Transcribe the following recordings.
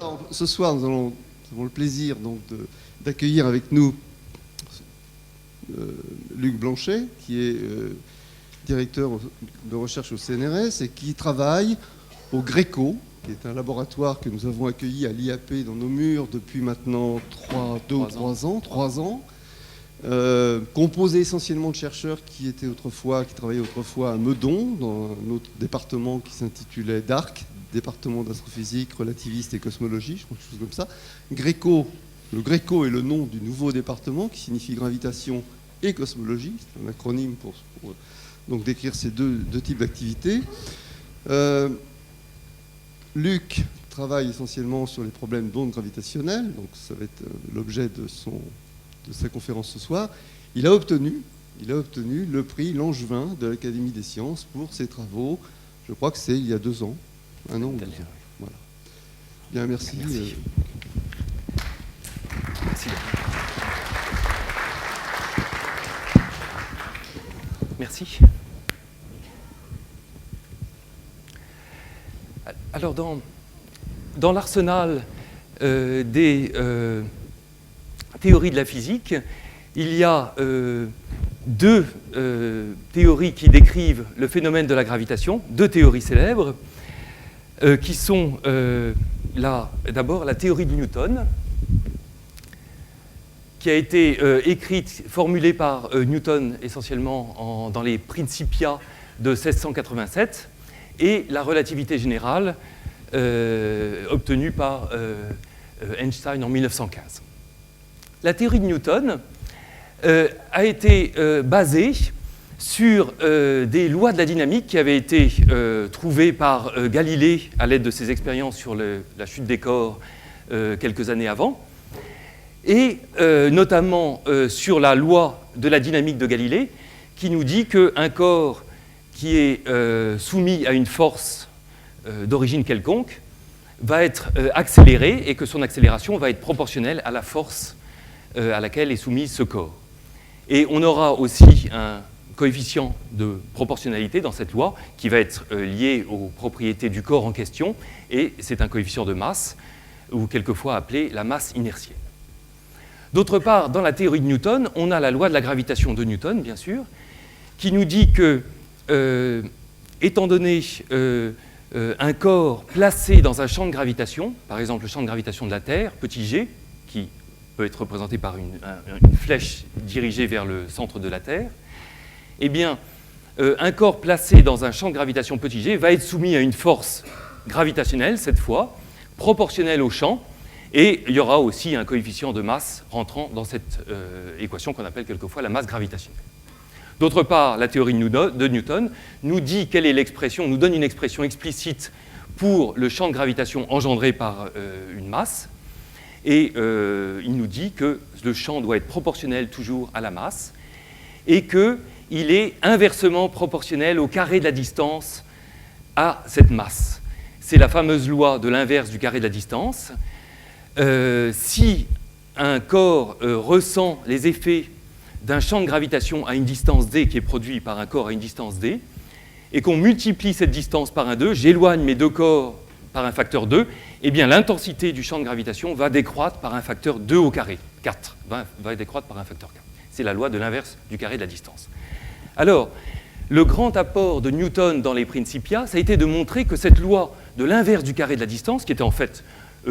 Alors, ce soir, nous avons le plaisir donc d'accueillir avec nous Luc Blanchet, qui est directeur de recherche au CNRS et qui travaille au GRECO, qui est un laboratoire que nous avons accueilli à l'IAP dans nos murs depuis maintenant 3 ans, composé essentiellement de chercheurs qui travaillaient autrefois à Meudon, dans un autre département qui s'intitulait DARC, département d'astrophysique, relativiste et cosmologie, je crois quelque chose comme ça. Le GRECO est le nom du nouveau département qui signifie gravitation et cosmologie, c'est un acronyme pour donc décrire ces deux types d'activités. Luc travaille essentiellement sur les problèmes d'ondes gravitationnelles, donc ça va être l'objet de sa conférence ce soir. Il a obtenu le prix Langevin de l'Académie des sciences pour ses travaux, je crois que c'est il y a 2 ans, 1 an ou 2 ans. Voilà. Bien, merci. Merci. Merci. Merci. Alors, dans l'arsenal des théories de la physique, il y a 2 théories qui décrivent le phénomène de la gravitation, 2 théories célèbres, qui sont d'abord la théorie de Newton, qui a été formulée par Newton essentiellement dans les Principia de 1687, et la relativité générale obtenue par Einstein en 1915. La théorie de Newton a été basée sur des lois de la dynamique qui avaient été trouvées par Galilée à l'aide de ses expériences sur la chute des corps quelques années avant, et notamment sur la loi de la dynamique de Galilée, qui nous dit qu'un corps qui est soumis à une force d'origine quelconque va être accéléré et que son accélération va être proportionnelle à la force à laquelle est soumis ce corps. Et on aura aussi un coefficient de proportionnalité dans cette loi qui va être lié aux propriétés du corps en question, et c'est un coefficient de masse, ou quelquefois appelé la masse inertielle. D'autre part, dans la théorie de Newton, on a la loi de la gravitation de Newton, bien sûr, qui nous dit que, étant donné un corps placé dans un champ de gravitation, par exemple le champ de gravitation de la Terre, petit g, qui peut être représenté par une flèche dirigée vers le centre de la Terre, eh bien, un corps placé dans un champ de gravitation petit g va être soumis à une force gravitationnelle, cette fois, proportionnelle au champ, et il y aura aussi un coefficient de masse rentrant dans cette équation qu'on appelle quelquefois la masse gravitationnelle. D'autre part, la théorie de Newton nous dit quelle est l'expression, nous donne une expression explicite pour le champ de gravitation engendré par une masse, et il nous dit que le champ doit être proportionnel toujours à la masse, et qu'il est inversement proportionnel au carré de la distance à cette masse. C'est la fameuse loi de l'inverse du carré de la distance. Si un corps ressent les effets d'un champ de gravitation à une distance d qui est produit par un corps à une distance d, et qu'on multiplie cette distance par un 2, j'éloigne mes 2 corps par un facteur 2, eh bien l'intensité du champ de gravitation va décroître par un facteur 2 au carré, 4, va décroître par un facteur 4. C'est la loi de l'inverse du carré de la distance. Alors, le grand apport de Newton dans les Principia, ça a été de montrer que cette loi de l'inverse du carré de la distance, qui était en fait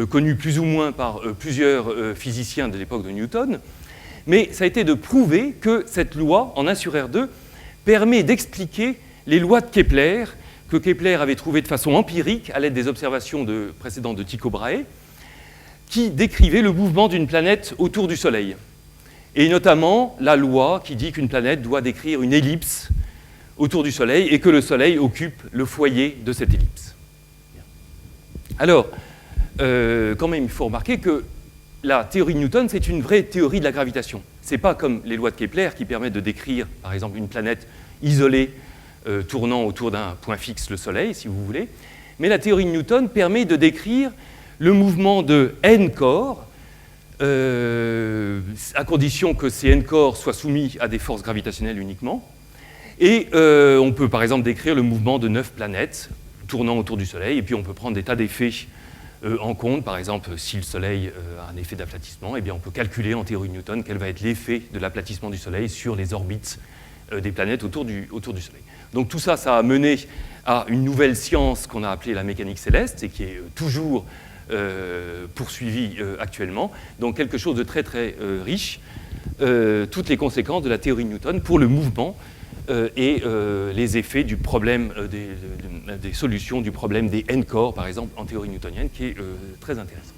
connue plus ou moins par plusieurs physiciens de l'époque de Newton, mais ça a été de prouver que cette loi, en 1 sur R2, permet d'expliquer les lois de Kepler, que Kepler avait trouvées de façon empirique à l'aide des observations précédentes de Tycho Brahe, qui décrivaient le mouvement d'une planète autour du Soleil. Et notamment la loi qui dit qu'une planète doit décrire une ellipse autour du Soleil et que le Soleil occupe le foyer de cette ellipse. Alors, quand même, il faut remarquer que la théorie de Newton, c'est une vraie théorie de la gravitation. Ce n'est pas comme les lois de Kepler qui permettent de décrire, par exemple, une planète isolée tournant autour d'un point fixe, le Soleil, si vous voulez. Mais la théorie de Newton permet de décrire le mouvement de n corps, à condition que ces n corps soient soumis à des forces gravitationnelles uniquement. Et on peut, par exemple, décrire le mouvement de 9 planètes tournant autour du Soleil, et puis on peut prendre des tas d'effets en compte, par exemple, si le Soleil a un effet d'aplatissement, eh bien, on peut calculer en théorie de Newton quel va être l'effet de l'aplatissement du Soleil sur les orbites des planètes autour du Soleil. Donc tout ça, ça a mené à une nouvelle science qu'on a appelée la mécanique céleste et qui est toujours poursuivie actuellement. Donc quelque chose de très très riche, toutes les conséquences de la théorie de Newton pour le mouvement et les effets du problème des solutions du problème des n-corps, par exemple, en théorie newtonienne, qui est très intéressant.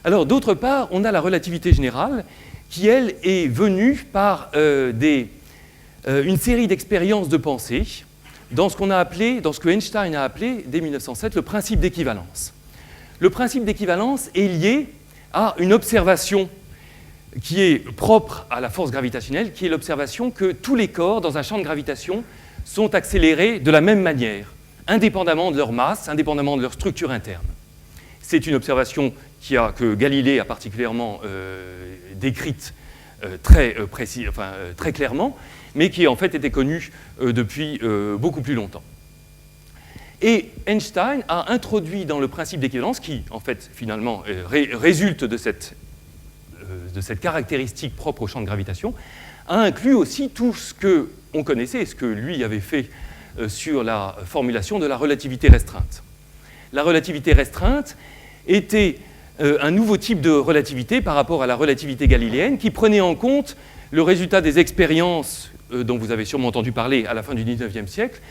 Alors, d'autre part, on a la relativité générale, qui, elle, est venue par une série d'expériences de pensée dans ce que Einstein a appelé, dès 1907, le principe d'équivalence. Le principe d'équivalence est lié à une observation qui est propre à la force gravitationnelle, qui est l'observation que tous les corps dans un champ de gravitation sont accélérés de la même manière, indépendamment de leur masse, indépendamment de leur structure interne. C'est une observation que Galilée a particulièrement décrite très clairement, mais qui en fait était connue depuis beaucoup plus longtemps. Et Einstein a introduit dans le principe d'équivalence, qui en fait finalement résulte de cette caractéristique propre au champ de gravitation, a inclus aussi tout ce qu'on connaissait, ce que lui avait fait sur la formulation de la relativité restreinte. La relativité restreinte était un nouveau type de relativité par rapport à la relativité galiléenne qui prenait en compte le résultat des expériences dont vous avez sûrement entendu parler à la fin du XIXe siècle,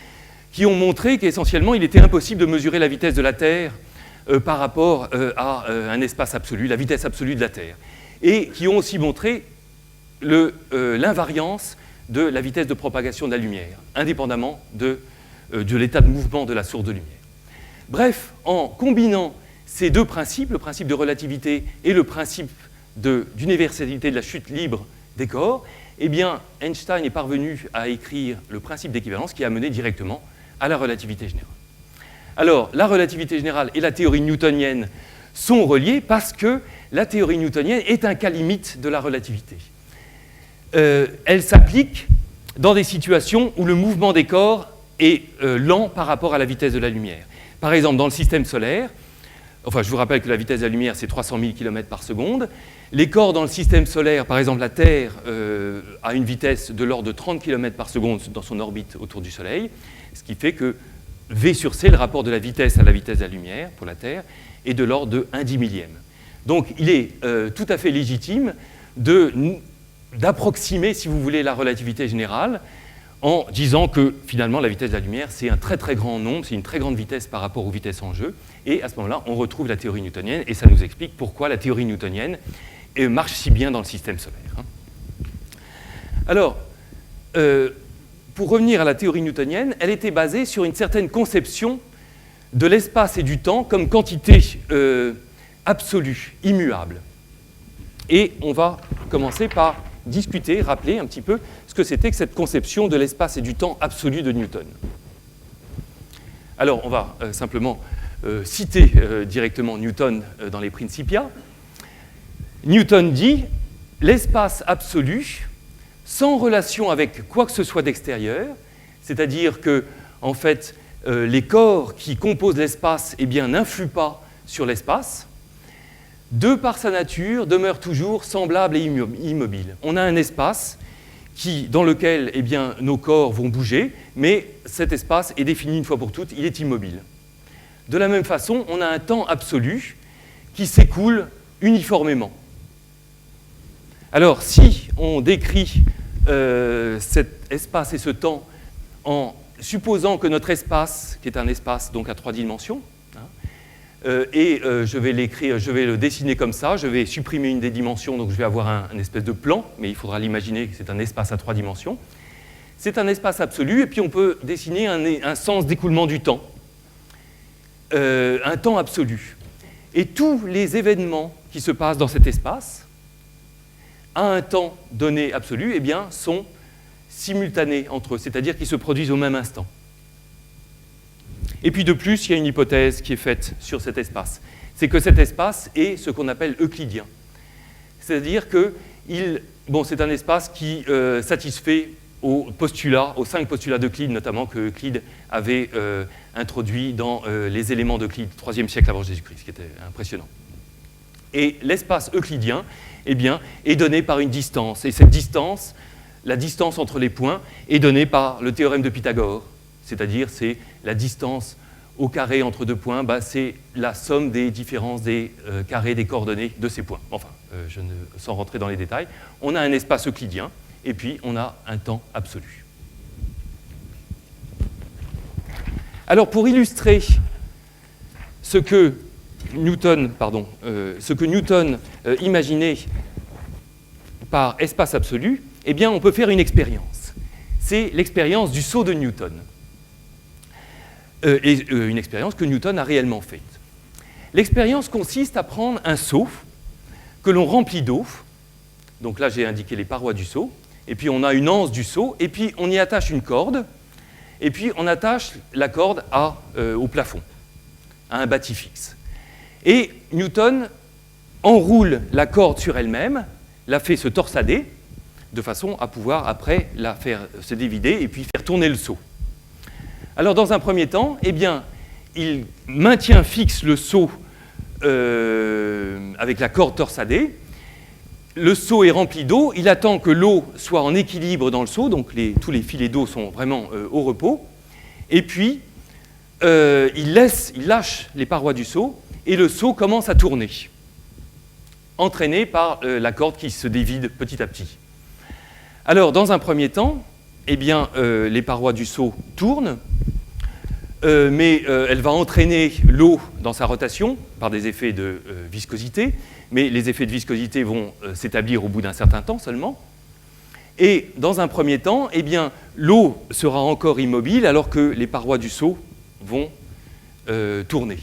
qui ont montré qu'essentiellement il était impossible de mesurer la vitesse de la Terre par rapport à un espace absolu, la vitesse absolue de la Terre, et qui ont aussi montré l'invariance de la vitesse de propagation de la lumière, indépendamment de l'état de mouvement de la source de lumière. Bref, en combinant ces deux principes, le principe de relativité et le principe d'universalité de la chute libre des corps, eh bien, Einstein est parvenu à écrire le principe d'équivalence qui a mené directement à la relativité générale. Alors, la relativité générale et la théorie newtonienne sont reliées parce que la théorie newtonienne est un cas limite de la relativité. Elle s'applique dans des situations où le mouvement des corps est lent par rapport à la vitesse de la lumière. Par exemple, dans le système solaire, je vous rappelle que la vitesse de la lumière, c'est 300 000 km par seconde. Les corps dans le système solaire, par exemple la Terre, a une vitesse de l'ordre de 30 km par seconde dans son orbite autour du Soleil, ce qui fait que V sur C, le rapport de la vitesse à la vitesse de la lumière pour la Terre, est de l'ordre de 1/10 millième. Donc il est tout à fait légitime d'approximer, si vous voulez, la relativité générale en disant que finalement la vitesse de la lumière, c'est un très très grand nombre, c'est une très grande vitesse par rapport aux vitesses en jeu, et à ce moment-là, on retrouve la théorie newtonienne, et ça nous explique pourquoi la théorie newtonienne marche si bien dans le système solaire. Alors, pour revenir à la théorie newtonienne, elle était basée sur une certaine conception de l'espace et du temps comme quantité absolue, immuable. Et on va commencer par discuter, rappeler un petit peu ce que c'était que cette conception de l'espace et du temps absolu de Newton. Alors, on va simplement citer directement Newton dans les Principia. Newton dit « l'espace absolu, sans relation avec quoi que ce soit d'extérieur, c'est-à-dire que, en fait, les corps qui composent l'espace n'influent pas sur l'espace, de par sa nature, demeure toujours semblable et immobile. On a un espace dans lequel nos corps vont bouger, mais cet espace est défini une fois pour toutes, il est immobile. De la même façon, on a un temps absolu qui s'écoule uniformément. Alors, si on décrit cet espace et ce temps en supposant que notre espace, qui est un espace donc à 3 dimensions, je vais le dessiner comme ça, je vais supprimer une des dimensions, donc je vais avoir un espèce de plan, mais il faudra l'imaginer que c'est un espace à 3 dimensions. C'est un espace absolu, et puis on peut dessiner un sens d'écoulement du temps, un temps absolu. Et tous les événements qui se passent dans cet espace, à un temps donné absolu, sont simultanés entre eux, c'est-à-dire qu'ils se produisent au même instant. Et puis de plus, il y a une hypothèse qui est faite sur cet espace. C'est que cet espace est ce qu'on appelle euclidien. C'est-à-dire que c'est un espace qui satisfait aux 5 postulats d'Euclide, notamment que Euclide avait introduits dans les éléments d'Euclide, 3e siècle avant Jésus-Christ, ce qui était impressionnant. Et l'espace euclidien, eh bien, est donné par une distance. Et cette distance, la distance entre les points, est donnée par le théorème de Pythagore. C'est-à-dire, c'est la distance au carré entre deux points, c'est la somme des différences des carrés des coordonnées de ces points. Enfin, je ne sans rentrer dans les détails. On a un espace euclidien, et puis on a un temps absolu. Alors, pour illustrer ce que Newton imaginait par espace absolu, eh bien, on peut faire une expérience. C'est l'expérience du saut de Newton. Une expérience que Newton a réellement faite. L'expérience consiste à prendre un seau que l'on remplit d'eau. Donc là, j'ai indiqué les parois du seau. Et puis, on a une anse du seau. Et puis, on y attache une corde. Et puis, on attache la corde au plafond, à un bâti fixe. Et Newton enroule la corde sur elle-même, la fait se torsader, de façon à pouvoir, après, la faire se dévider et puis faire tourner le seau. Alors, dans un premier temps, eh bien, il maintient fixe le seau avec la corde torsadée. Le seau est rempli d'eau. Il attend que l'eau soit en équilibre dans le seau, donc tous les filets d'eau sont vraiment au repos. Et puis, il lâche les parois du seau et le seau commence à tourner, entraîné par la corde qui se dévide petit à petit. Alors, dans un premier temps, eh bien, les parois du seau tournent, mais elle va entraîner l'eau dans sa rotation par des effets de viscosité, mais les effets de viscosité vont s'établir au bout d'un certain temps seulement. Et dans un premier temps, eh bien, l'eau sera encore immobile alors que les parois du seau vont tourner.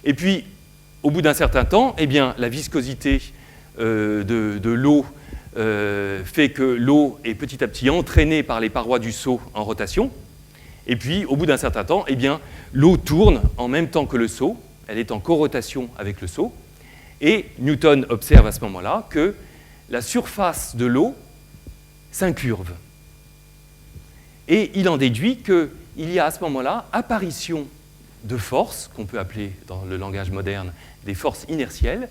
Et puis, au bout d'un certain temps, eh bien, la viscosité de l'eau fait que l'eau est petit à petit entraînée par les parois du seau en rotation. Et puis, au bout d'un certain temps, eh bien, l'eau tourne en même temps que le seau. Elle est en corrotation avec le seau. Et Newton observe à ce moment-là que la surface de l'eau s'incurve. Et il en déduit qu'il y a à ce moment-là apparition de forces, qu'on peut appeler dans le langage moderne des forces inertielles,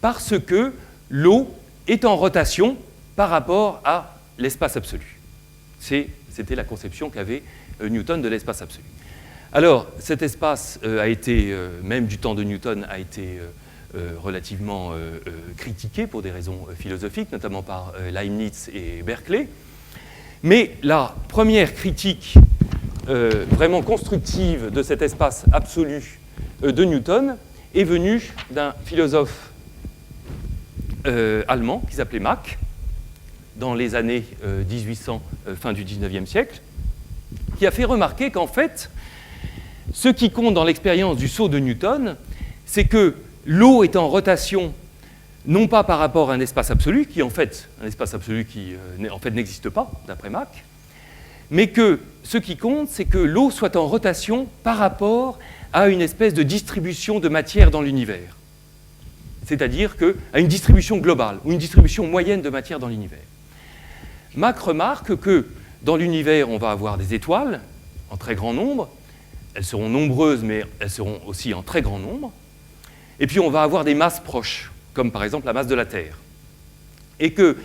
parce que l'eau est en rotation par rapport à l'espace absolu. C'était la conception qu'avait Newton de l'espace absolu. Alors, cet espace a été, même du temps de Newton, a été relativement critiqué pour des raisons philosophiques, notamment par Leibniz et Berkeley. Mais la première critique vraiment constructive de cet espace absolu de Newton est venue d'un philosophe allemand qui s'appelait Mach, dans les années 1800, fin du 19e siècle, qui a fait remarquer qu'en fait, ce qui compte dans l'expérience du saut de Newton, c'est que l'eau est en rotation, non pas par rapport à un espace absolu, qui en fait, un espace absolu qui en fait n'existe pas, d'après Mach, mais que ce qui compte, c'est que l'eau soit en rotation par rapport à une espèce de distribution de matière dans l'univers. C'est-à-dire à une distribution globale, ou une distribution moyenne de matière dans l'univers. Mach remarque que dans l'univers, on va avoir des étoiles en très grand nombre. Elles seront nombreuses, mais elles seront aussi en très grand nombre. Et puis, on va avoir des masses proches, comme par exemple la masse de la Terre. Et que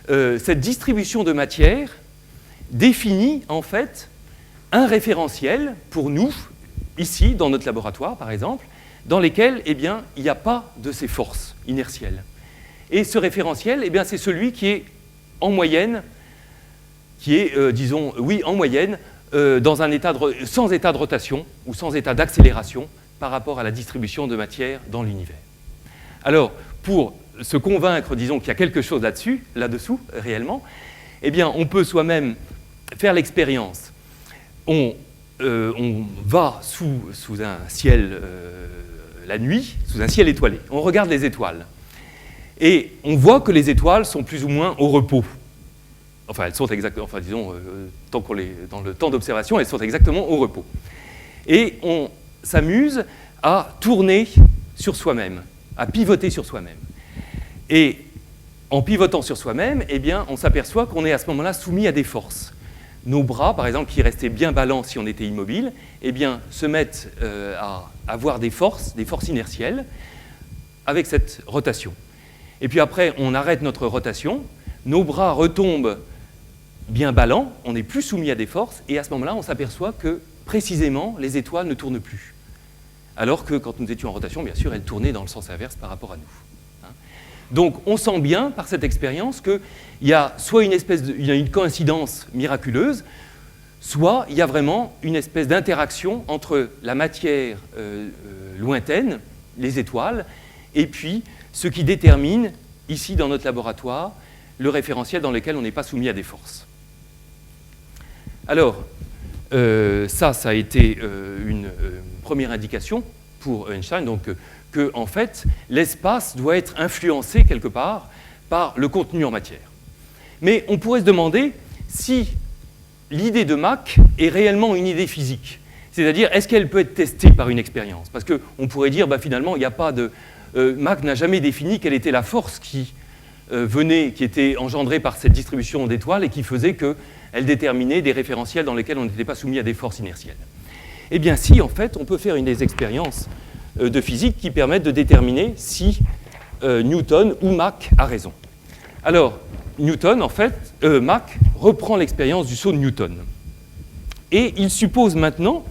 cette distribution de matière définit en fait un référentiel pour nous, ici, dans notre laboratoire, par exemple, dans lesquels eh bien, il n'y a pas de ces forces inertielles. Et ce référentiel, eh bien, c'est celui qui est en moyenne, en moyenne, dans un état sans état de rotation ou sans état d'accélération par rapport à la distribution de matière dans l'univers. Alors, pour se convaincre, disons, qu'il y a quelque chose là-dessous, réellement, eh bien, on peut soi-même faire l'expérience. On va sous un ciel, la nuit, sous un ciel étoilé. On regarde les étoiles. Et on voit que les étoiles sont plus ou moins au repos. Enfin, elles sont exactement, enfin, disons, dans le temps d'observation, elles sont exactement au repos. Et on s'amuse à tourner sur soi-même, à pivoter sur soi-même. Et en pivotant sur soi-même, eh bien, on s'aperçoit qu'on est à ce moment-là soumis à des forces. Nos bras, par exemple, qui restaient bien ballants si on était immobile, eh bien, se mettent à avoir des forces inertielles avec cette rotation. Et puis après, on arrête notre rotation, nos bras retombent bien ballants, on n'est plus soumis à des forces, et à ce moment-là, on s'aperçoit que, précisément, les étoiles ne tournent plus. Alors que quand nous étions en rotation, bien sûr, elles tournaient dans le sens inverse par rapport à nous. Donc, on sent bien, par cette expérience, qu'il y a soit une coïncidence miraculeuse, soit il y a vraiment une espèce d'interaction entre la matière lointaine, les étoiles, et puis ce qui détermine, ici dans notre laboratoire, le référentiel dans lequel on n'est pas soumis à des forces. Alors, ça a été une première indication pour Einstein, donc que, en fait, l'espace doit être influencé quelque part par le contenu en matière. Mais on pourrait se demander si l'idée de Mach est réellement une idée physique. C'est-à-dire, est-ce qu'elle peut être testée par une expérience? Parce qu'on pourrait dire, finalement, il n'y a pas de... Mach n'a jamais défini quelle était la force qui était engendrée par cette distribution d'étoiles et qui faisait qu'elle déterminait des référentiels dans lesquels on n'était pas soumis à des forces inertielles. Eh bien, si, en fait, on peut faire des expériences de physique qui permettent de déterminer si Newton ou Mach a raison. Alors, Mach reprend l'expérience du saut de Newton. Et il suppose maintenant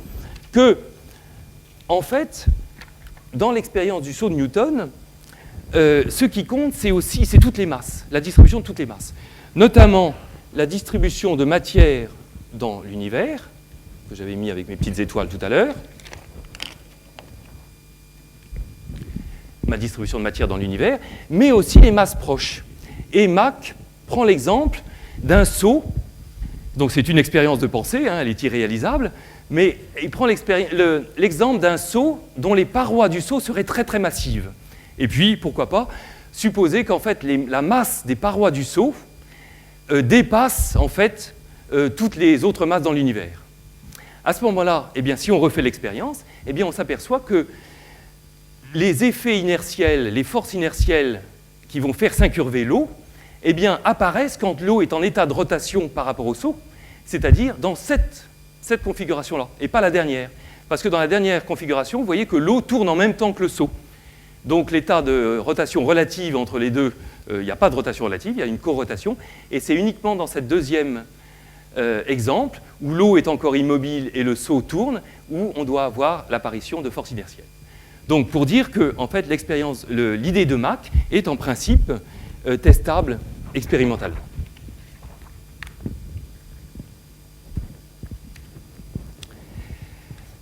que, en fait, dans l'expérience du saut de Newton, ce qui compte, c'est toutes les masses, la distribution de toutes les masses. Notamment la distribution de matière dans l'univers, que j'avais mis avec mes petites étoiles tout à l'heure. Ma distribution de matière dans l'univers, mais aussi les masses proches. Et Mach prend l'exemple d'un saut, donc c'est une expérience de pensée, elle est irréalisable, mais il prend l'exemple d'un saut dont les parois du saut seraient très très massives. Et puis, pourquoi pas, supposer qu'en fait la masse des parois du saut dépasse en fait toutes les autres masses dans l'univers. À ce moment-là, eh bien, si on refait l'expérience, eh bien, on s'aperçoit que les effets inertiels, les forces inertielles qui vont faire s'incurver l'eau, eh bien, apparaissent quand l'eau est en état de rotation par rapport au saut, c'est-à-dire dans cette configuration-là, et pas la dernière. Parce que dans la dernière configuration, vous voyez que l'eau tourne en même temps que le saut. Donc l'état de rotation relative entre les deux, il n'y a pas de rotation relative, il y a une co-rotation, et c'est uniquement dans cette deuxième exemple, où l'eau est encore immobile et le saut tourne, où on doit avoir l'apparition de forces inertielles. Donc pour dire que en fait, l'idée de Mach est en principe testable expérimentalement.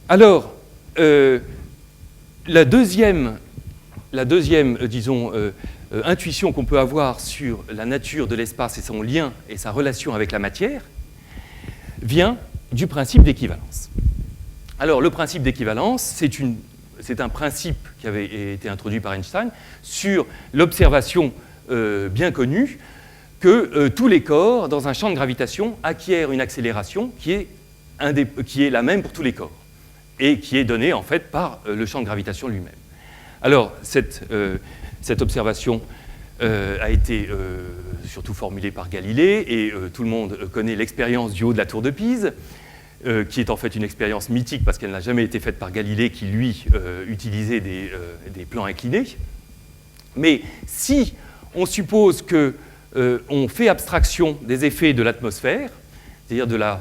Alors, la deuxième disons, intuition qu'on peut avoir sur la nature de l'espace et son lien et sa relation avec la matière vient du principe d'équivalence. Alors, le principe d'équivalence, c'est un principe qui avait été introduit par Einstein sur l'observation bien connue que tous les corps, dans un champ de gravitation, acquièrent une accélération qui est la même pour tous les corps et qui est donnée en fait par le champ de gravitation lui-même. Alors, cette observation a été surtout formulée par Galilée et tout le monde connaît l'expérience du haut de la tour de Pise, qui est en fait une expérience mythique parce qu'elle n'a jamais été faite par Galilée qui, lui, utilisait des plans inclinés. Mais si on suppose qu'on fait abstraction des effets de l'atmosphère, c'est-à-dire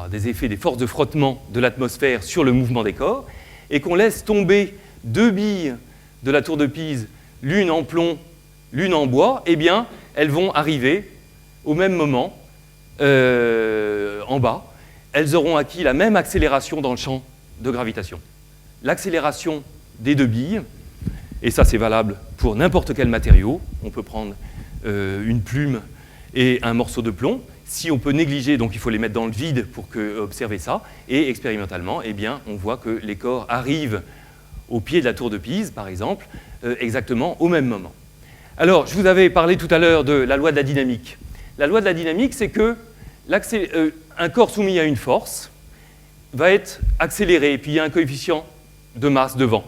des effets des forces de frottement de l'atmosphère sur le mouvement des corps, et qu'on laisse tomber deux billes de la tour de Pise, l'une en plomb, l'une en bois, eh bien, elles vont arriver au même moment en bas. Elles auront acquis la même accélération dans le champ de gravitation. L'accélération des deux billes, et ça c'est valable pour n'importe quel matériau, on peut prendre une plume et un morceau de plomb. Si on peut négliger, donc il faut les mettre dans le vide pour observer ça, et expérimentalement, eh bien, on voit que les corps arrivent au pied de la tour de Pise, par exemple, exactement au même moment. Alors, je vous avais parlé tout à l'heure de la loi de la dynamique. La loi de la dynamique, c'est que un corps soumis à une force va être accéléré, et puis il y a un coefficient de masse devant.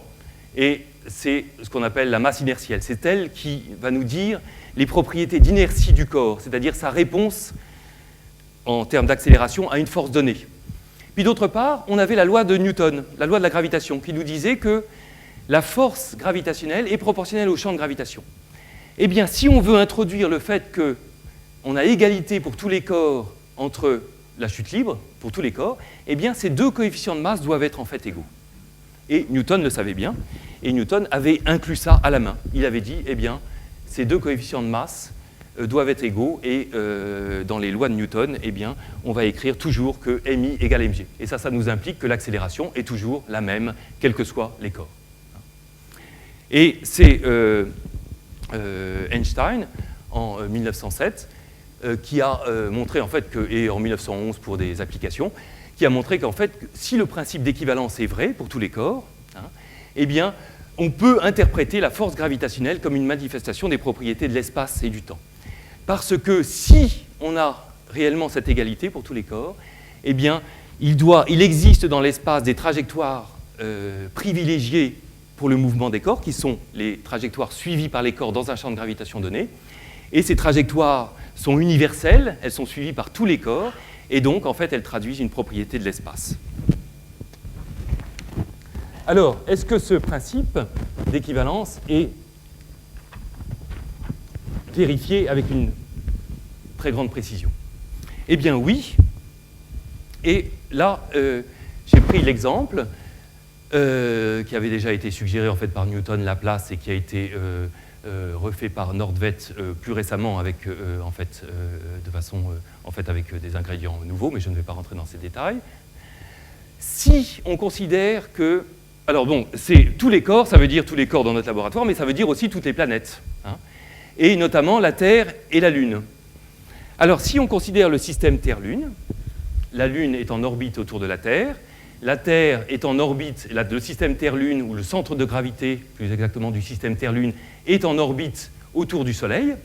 Et c'est ce qu'on appelle la masse inertielle. C'est elle qui va nous dire les propriétés d'inertie du corps, c'est-à-dire sa réponse en termes d'accélération à une force donnée. Puis d'autre part, on avait la loi de Newton, la loi de la gravitation, qui nous disait que la force gravitationnelle est proportionnelle au champ de gravitation. Eh bien, si on veut introduire le fait qu'on a égalité pour tous les corps entre la chute libre, pour tous les corps, eh bien, ces deux coefficients de masse doivent être en fait égaux. Et Newton le savait bien, et Newton avait inclus ça à la main. Il avait dit, eh bien, ces deux coefficients de masse doivent être égaux, et dans les lois de Newton, eh bien, on va écrire toujours que mi égale mg. Et ça nous implique que l'accélération est toujours la même, quels que soient les corps. Et c'est Einstein, en 1907, qui a montré, en fait, et en 1911 pour des applications, qui a montré qu'en fait, si le principe d'équivalence est vrai pour tous les corps, eh bien, on peut interpréter la force gravitationnelle comme une manifestation des propriétés de l'espace et du temps. Parce que si on a réellement cette égalité pour tous les corps, eh bien, il existe dans l'espace des trajectoires privilégiées pour le mouvement des corps, qui sont les trajectoires suivies par les corps dans un champ de gravitation donné. Et ces trajectoires sont universelles, elles sont suivies par tous les corps, et donc, en fait, elles traduisent une propriété de l'espace. Alors, est-ce que ce principe d'équivalence est vérifié avec une très grande précision? Eh bien, oui. Et là, j'ai pris l'exemple qui avait déjà été suggéré en fait, par Newton, Laplace, et qui a été refait par Nordtvedt plus récemment avec, de façon avec des ingrédients nouveaux, mais je ne vais pas rentrer dans ces détails. Si on considère que... Alors bon, c'est tous les corps, ça veut dire tous les corps dans notre laboratoire, mais ça veut dire aussi toutes les planètes, et notamment la Terre et la Lune. Alors si on considère le système Terre-Lune, la Lune est en orbite autour de la Terre est en orbite, le système Terre-Lune, ou le centre de gravité, plus exactement du système Terre-Lune, est en orbite autour du Soleil.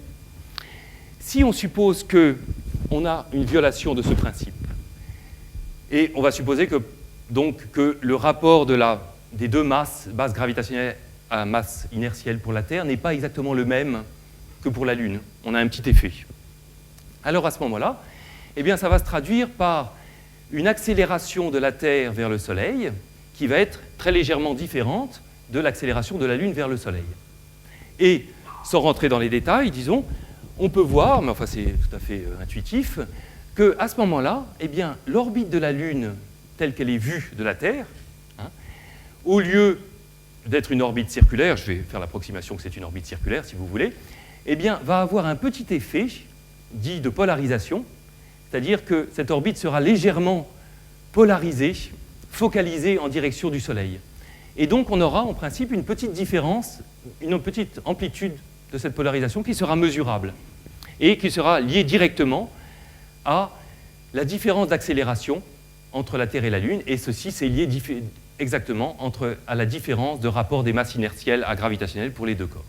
Si on suppose qu'on a une violation de ce principe, et on va supposer que le rapport des deux masses gravitationnelles à masse inertielle pour la Terre n'est pas exactement le même que pour la Lune. On a un petit effet. Alors à ce moment-là, eh bien, ça va se traduire par une accélération de la Terre vers le Soleil qui va être très légèrement différente de l'accélération de la Lune vers le Soleil. Et sans rentrer dans les détails, disons, on peut voir, mais enfin c'est tout à fait intuitif, qu'à ce moment-là, eh bien, l'orbite de la Lune telle qu'elle est vue de la Terre, au lieu d'être une orbite circulaire, je vais faire l'approximation que c'est une orbite circulaire si vous voulez, eh bien, va avoir un petit effet dit de polarisation, c'est-à-dire que cette orbite sera légèrement polarisée, focalisée en direction du Soleil. Et donc on aura en principe une petite différence, une petite amplitude de cette polarisation qui sera mesurable et qui sera liée directement à la différence d'accélération entre la Terre et la Lune, et ceci c'est lié exactement à la différence de rapport des masses inertielles à gravitationnelles pour les deux corps.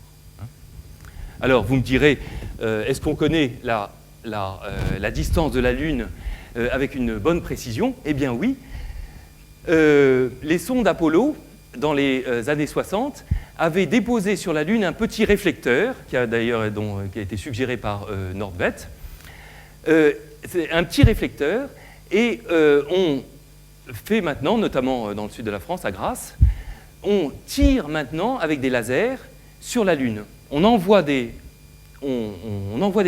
Alors vous me direz, est-ce qu'on connaît la distance de la Lune avec une bonne précision? Eh bien oui. Les sondes Apollo, dans les années 60, avaient déposé sur la Lune un petit réflecteur, qui a été suggéré par Nordtvedt. C'est un petit réflecteur, et on fait maintenant, notamment dans le sud de la France, à Grasse, on tire maintenant avec des lasers sur la Lune. On envoie des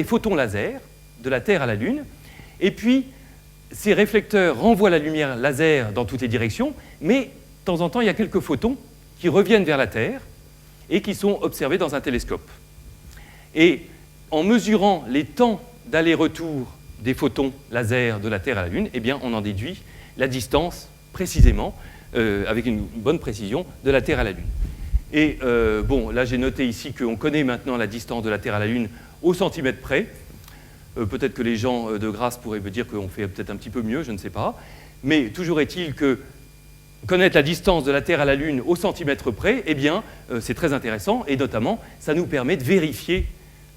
photons laser de la Terre à la Lune, et puis ces réflecteurs renvoient la lumière laser dans toutes les directions, mais de temps en temps, il y a quelques photons qui reviennent vers la Terre et qui sont observés dans un télescope. Et en mesurant les temps d'aller-retour des photons laser de la Terre à la Lune, eh bien, on en déduit la distance précisément, avec une bonne précision, de la Terre à la Lune. Et bon, là j'ai noté ici qu'on connaît maintenant la distance de la Terre à la Lune au centimètre près. Peut-être que les gens de Grasse pourraient me dire qu'on fait peut-être un petit peu mieux, je ne sais pas. Mais toujours est-il que connaître la distance de la Terre à la Lune au centimètre près, eh bien, c'est très intéressant, et notamment, ça nous permet de vérifier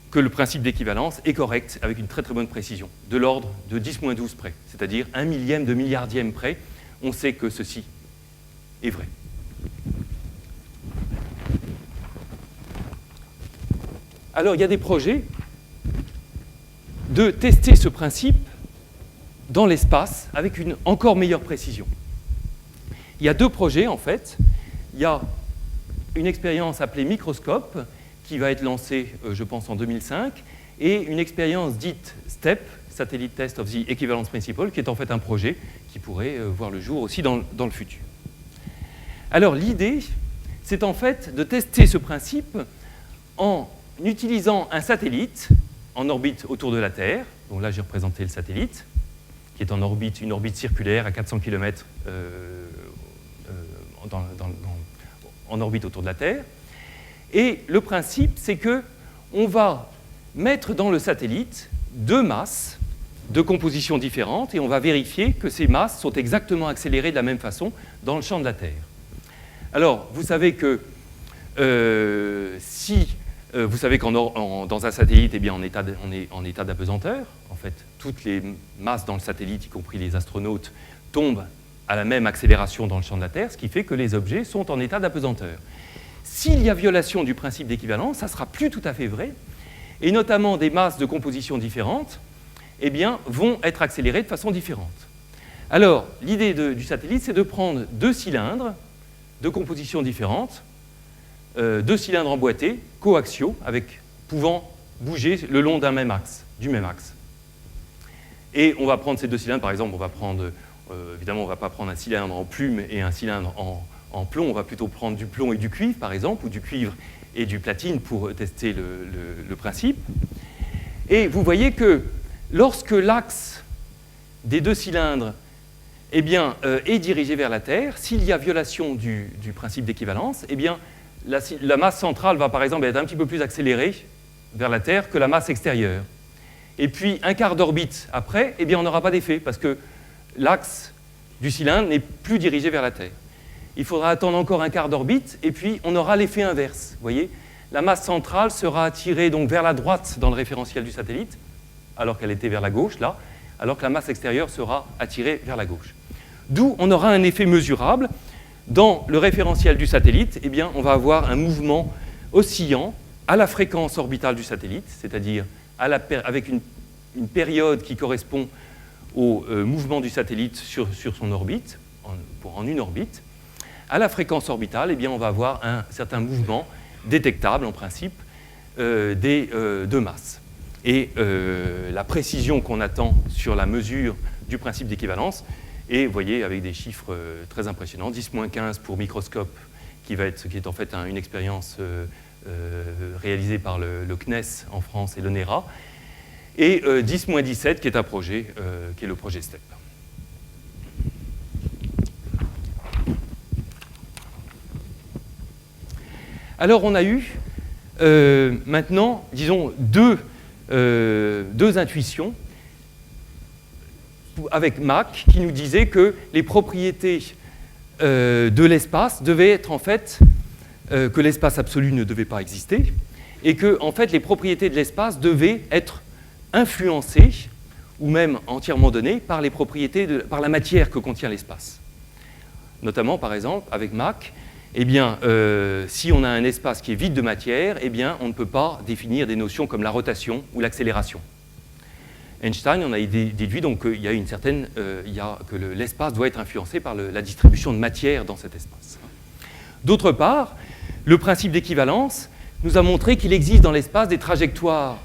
que le principe d'équivalence est correct avec une très très bonne précision, de l'ordre de 10-12 près, c'est-à-dire 1 millième de milliardième près, on sait que ceci est vrai. Alors, il y a des projets de tester ce principe dans l'espace avec une encore meilleure précision. Il y a deux projets, en fait. Il y a une expérience appelée Microscope, qui va être lancée, je pense, en 2005, et une expérience dite STEP, Satellite Test of the Equivalence Principle, qui est en fait un projet qui pourrait voir le jour aussi dans le futur. Alors, l'idée, c'est en fait de tester ce principe en utilisant un satellite en orbite autour de la Terre. Donc là, j'ai représenté le satellite, qui est en orbite, une orbite circulaire à 400 km en orbite autour de la Terre. Et le principe, c'est qu'on va mettre dans le satellite deux masses de compositions différentes et on va vérifier que ces masses sont exactement accélérées de la même façon dans le champ de la Terre. Alors, vous savez que vous savez qu'en dans un satellite, eh bien, on est en état d'apesanteur. En fait, toutes les masses dans le satellite, y compris les astronautes, tombent à la même accélération dans le champ de la Terre, ce qui fait que les objets sont en état d'apesanteur. S'il y a violation du principe d'équivalence, ça ne sera plus tout à fait vrai, et notamment des masses de composition différentes eh bien, vont être accélérées de façon différente. Alors, l'idée du satellite, c'est de prendre deux cylindres de composition différente, deux cylindres emboîtés, coaxiaux, pouvant bouger le long du même axe. Et on va prendre ces deux cylindres, par exemple, évidemment, on ne va pas prendre un cylindre en plume et un cylindre en plomb, on va plutôt prendre du plomb et du cuivre, par exemple, ou du cuivre et du platine pour tester le principe. Et vous voyez que lorsque l'axe des deux cylindres eh bien, est dirigé vers la Terre, s'il y a violation du principe d'équivalence, eh bien, la masse centrale va par exemple être un petit peu plus accélérée vers la Terre que la masse extérieure. Et puis un quart d'orbite après, eh bien, on n'aura pas d'effet parce que l'axe du cylindre n'est plus dirigé vers la Terre. Il faudra attendre encore un quart d'orbite et puis on aura l'effet inverse. Vous voyez, la masse centrale sera attirée donc vers la droite dans le référentiel du satellite, alors qu'elle était vers la gauche, là, alors que la masse extérieure sera attirée vers la gauche. D'où on aura un effet mesurable. Dans le référentiel du satellite, eh bien, on va avoir un mouvement oscillant à la fréquence orbitale du satellite, c'est-à-dire avec une période qui correspond au mouvement du satellite sur son orbite, en une orbite. À la fréquence orbitale, eh bien, on va avoir un certain mouvement détectable, en principe, des deux masses. Et la précision qu'on attend sur la mesure du principe d'équivalence, et vous voyez, avec des chiffres très impressionnants, 10-15 pour Microscope, qui est en fait une expérience réalisée par le CNES en France et le NERA, et 10-17, qui est un projet, qui est le projet STEP. Alors, on a eu maintenant, disons, deux intuitions avec Mach qui nous disait que les propriétés de l'espace devaient être en fait que l'espace absolu ne devait pas exister et que en fait les propriétés de l'espace devaient être influencées ou même entièrement données par les propriétés par la matière que contient l'espace. Notamment par exemple avec Mach, eh bien, si on a un espace qui est vide de matière, eh bien, on ne peut pas définir des notions comme la rotation ou l'accélération. Einstein en a déduit donc qu'il y a que l'espace doit être influencé par la distribution de matière dans cet espace. D'autre part, le principe d'équivalence nous a montré qu'il existe dans l'espace des trajectoires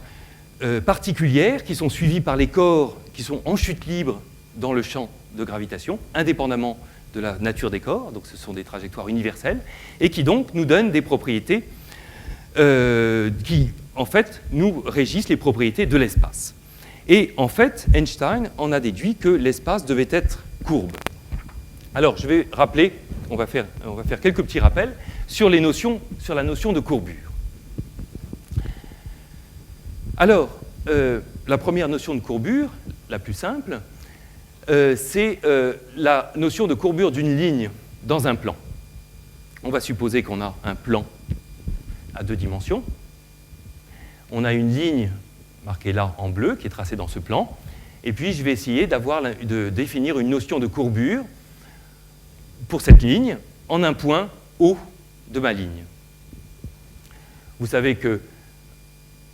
particulières qui sont suivies par les corps qui sont en chute libre dans le champ de gravitation, indépendamment de la nature des corps, donc ce sont des trajectoires universelles, et qui donc nous donnent des propriétés qui, en fait, nous régissent les propriétés de l'espace. Et en fait, Einstein en a déduit que l'espace devait être courbe. Alors, je vais rappeler, on va faire quelques petits rappels sur la notion de courbure. Alors, la première notion de courbure, la plus simple, c'est la notion de courbure d'une ligne dans un plan. On va supposer qu'on a un plan à 2 dimensions. On a une ligne marquée là en bleu qui est tracée dans ce plan. Et puis, je vais essayer de définir une notion de courbure pour cette ligne en un point haut de ma ligne. Vous savez que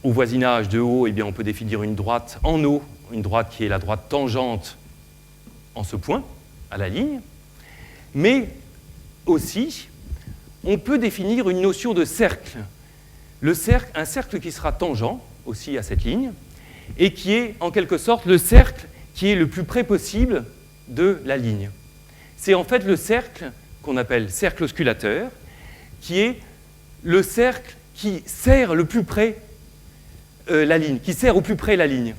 au voisinage de O, eh bien, on peut définir une droite en O, une droite qui est la droite tangente en ce point, à la ligne. Mais aussi, on peut définir une notion de cercle. Un cercle qui sera tangent aussi à cette ligne, et qui est en quelque sorte le cercle qui est le plus près possible de la ligne. C'est en fait le cercle qu'on appelle cercle osculateur, qui est le cercle qui serre le plus près la ligne, qui serre au plus près la ligne.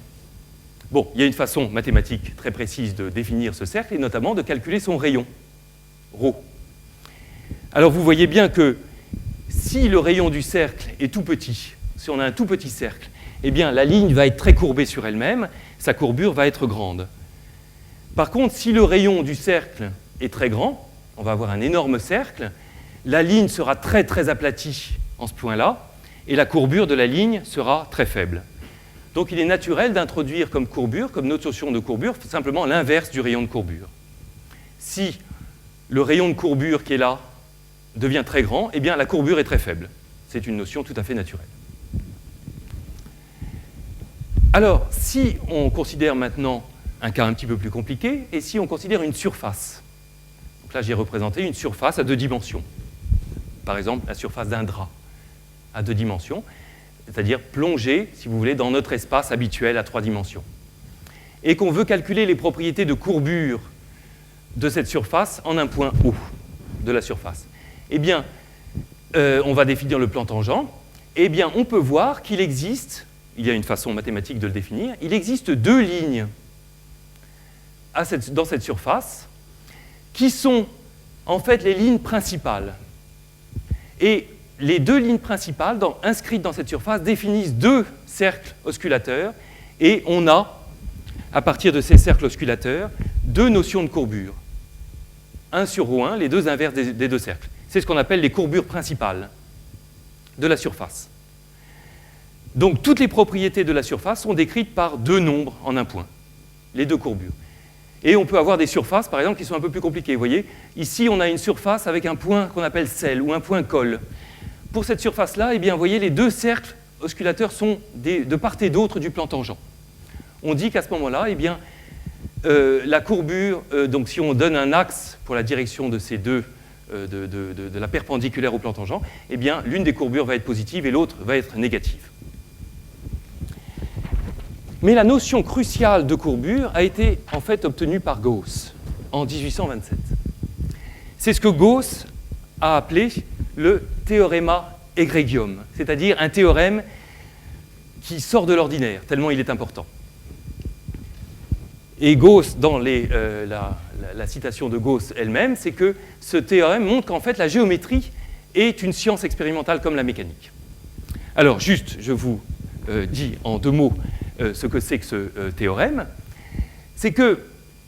Bon, il y a une façon mathématique très précise de définir ce cercle, et notamment de calculer son rayon, ρ. Alors vous voyez bien que si le rayon du cercle est tout petit, si on a un tout petit cercle, eh bien la ligne va être très courbée sur elle-même, sa courbure va être grande. Par contre, si le rayon du cercle est très grand, on va avoir un énorme cercle, la ligne sera très très aplatie en ce point-là, et la courbure de la ligne sera très faible. Donc il est naturel d'introduire comme courbure, comme notation de courbure, simplement l'inverse du rayon de courbure. Si le rayon de courbure qui est là devient très grand, eh bien la courbure est très faible. C'est une notion tout à fait naturelle. Alors, si on considère maintenant un cas un petit peu plus compliqué, et si on considère une surface. Donc là, j'ai représenté une surface à 2 dimensions. Par exemple, la surface d'un drap à 2 dimensions, c'est-à-dire plongée, si vous voulez, dans notre espace habituel à 3 dimensions. Et qu'on veut calculer les propriétés de courbure de cette surface en un point O de la surface. Eh bien, on va définir le plan tangent. Eh bien, on peut voir qu'il existe, il y a une façon mathématique de le définir, il existe 2 lignes dans cette surface qui sont en fait les lignes principales. Et les 2 lignes principales inscrites dans cette surface définissent 2 cercles osculateurs, et on a, à partir de ces cercles osculateurs, 2 notions de courbure. 1 sur ρ1, les 2 inverses des 2 cercles. C'est ce qu'on appelle les courbures principales de la surface. Donc toutes les propriétés de la surface sont décrites par 2 nombres en un point, les 2 courbures. Et on peut avoir des surfaces, par exemple, qui sont un peu plus compliquées. Vous voyez, ici, on a une surface avec un point qu'on appelle celle, ou un point col. Pour cette surface-là, eh bien, vous voyez, les 2 cercles osculateurs sont de part et d'autre du plan tangent. On dit qu'à ce moment-là, eh bien, la courbure, donc si on donne un axe pour la direction de ces 2, de la perpendiculaire au plan tangent, eh bien, l'une des courbures va être positive et l'autre va être négative. Mais la notion cruciale de courbure a été en fait obtenue par Gauss en 1827. C'est ce que Gauss a appelé le théorema egregium, c'est-à-dire un théorème qui sort de l'ordinaire, tellement il est important. Et Gauss, dans la citation de Gauss elle-même, c'est que ce théorème montre qu'en fait la géométrie est une science expérimentale comme la mécanique. Alors juste, je vous dis en 2 mots ce que c'est que ce théorème. C'est que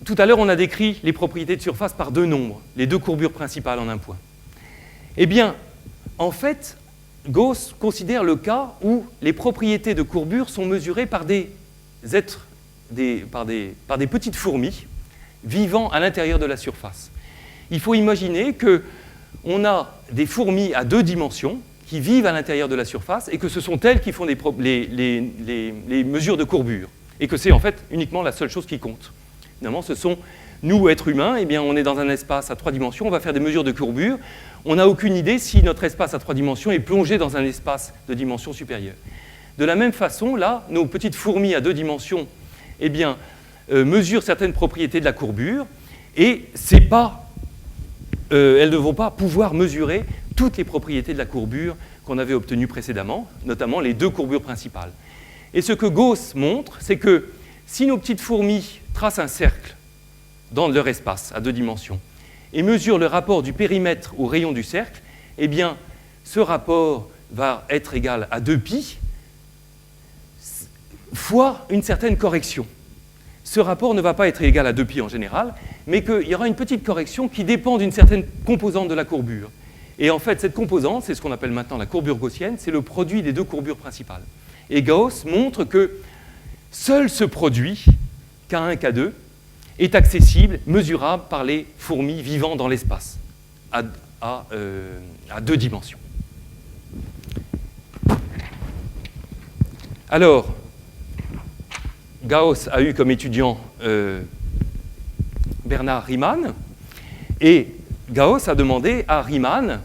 tout à l'heure on a décrit les propriétés de surface par 2 nombres, les 2 courbures principales en un point. Eh bien, en fait, Gauss considère le cas où les propriétés de courbure sont mesurées par des êtres, par des petites fourmis vivant à l'intérieur de la surface. Il faut imaginer qu'on a des fourmis à 2 dimensions qui vivent à l'intérieur de la surface et que ce sont elles qui font les mesures de courbure et que c'est en fait uniquement la seule chose qui compte. Finalement, ce sont nous, êtres humains, eh bien, on est dans un espace à 3 dimensions, on va faire des mesures de courbure. On n'a aucune idée si notre espace à 3 dimensions est plongé dans un espace de dimension supérieure. De la même façon, là, nos petites fourmis à 2 dimensions eh bien, mesurent certaines propriétés de la courbure et elles ne vont pas pouvoir mesurer toutes les propriétés de la courbure qu'on avait obtenues précédemment, notamment les 2 courbures principales. Et ce que Gauss montre, c'est que si nos petites fourmis tracent un cercle dans leur espace à 2 dimensions et mesurent le rapport du périmètre au rayon du cercle, eh bien, ce rapport va être égal à 2π fois une certaine correction. Ce rapport ne va pas être égal à 2π en général, mais qu'il y aura une petite correction qui dépend d'une certaine composante de la courbure. Et en fait, cette composante, c'est ce qu'on appelle maintenant la courbure gaussienne, c'est le produit des 2 courbures principales. Et Gauss montre que seul ce produit, K1, K2, est accessible, mesurable par les fourmis vivant dans l'espace, à 2 dimensions. Alors, Gauss a eu comme étudiant Bernard Riemann, et Gauss a demandé à Riemann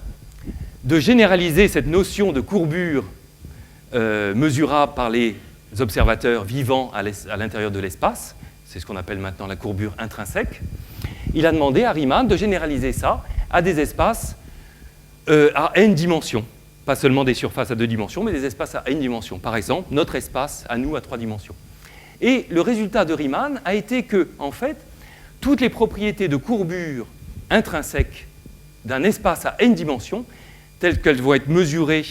de généraliser cette notion de courbure mesurable par les observateurs vivant à l'intérieur de l'espace. C'est ce qu'on appelle maintenant la courbure intrinsèque. Il a demandé à Riemann de généraliser ça à des espaces à n dimensions. Pas seulement des surfaces à 2 dimensions, mais des espaces à n dimensions. Par exemple, notre espace à nous à 3 dimensions. Et le résultat de Riemann a été que, en fait, toutes les propriétés de courbure intrinsèque d'un espace à n dimensions, telles qu'elles vont être mesurées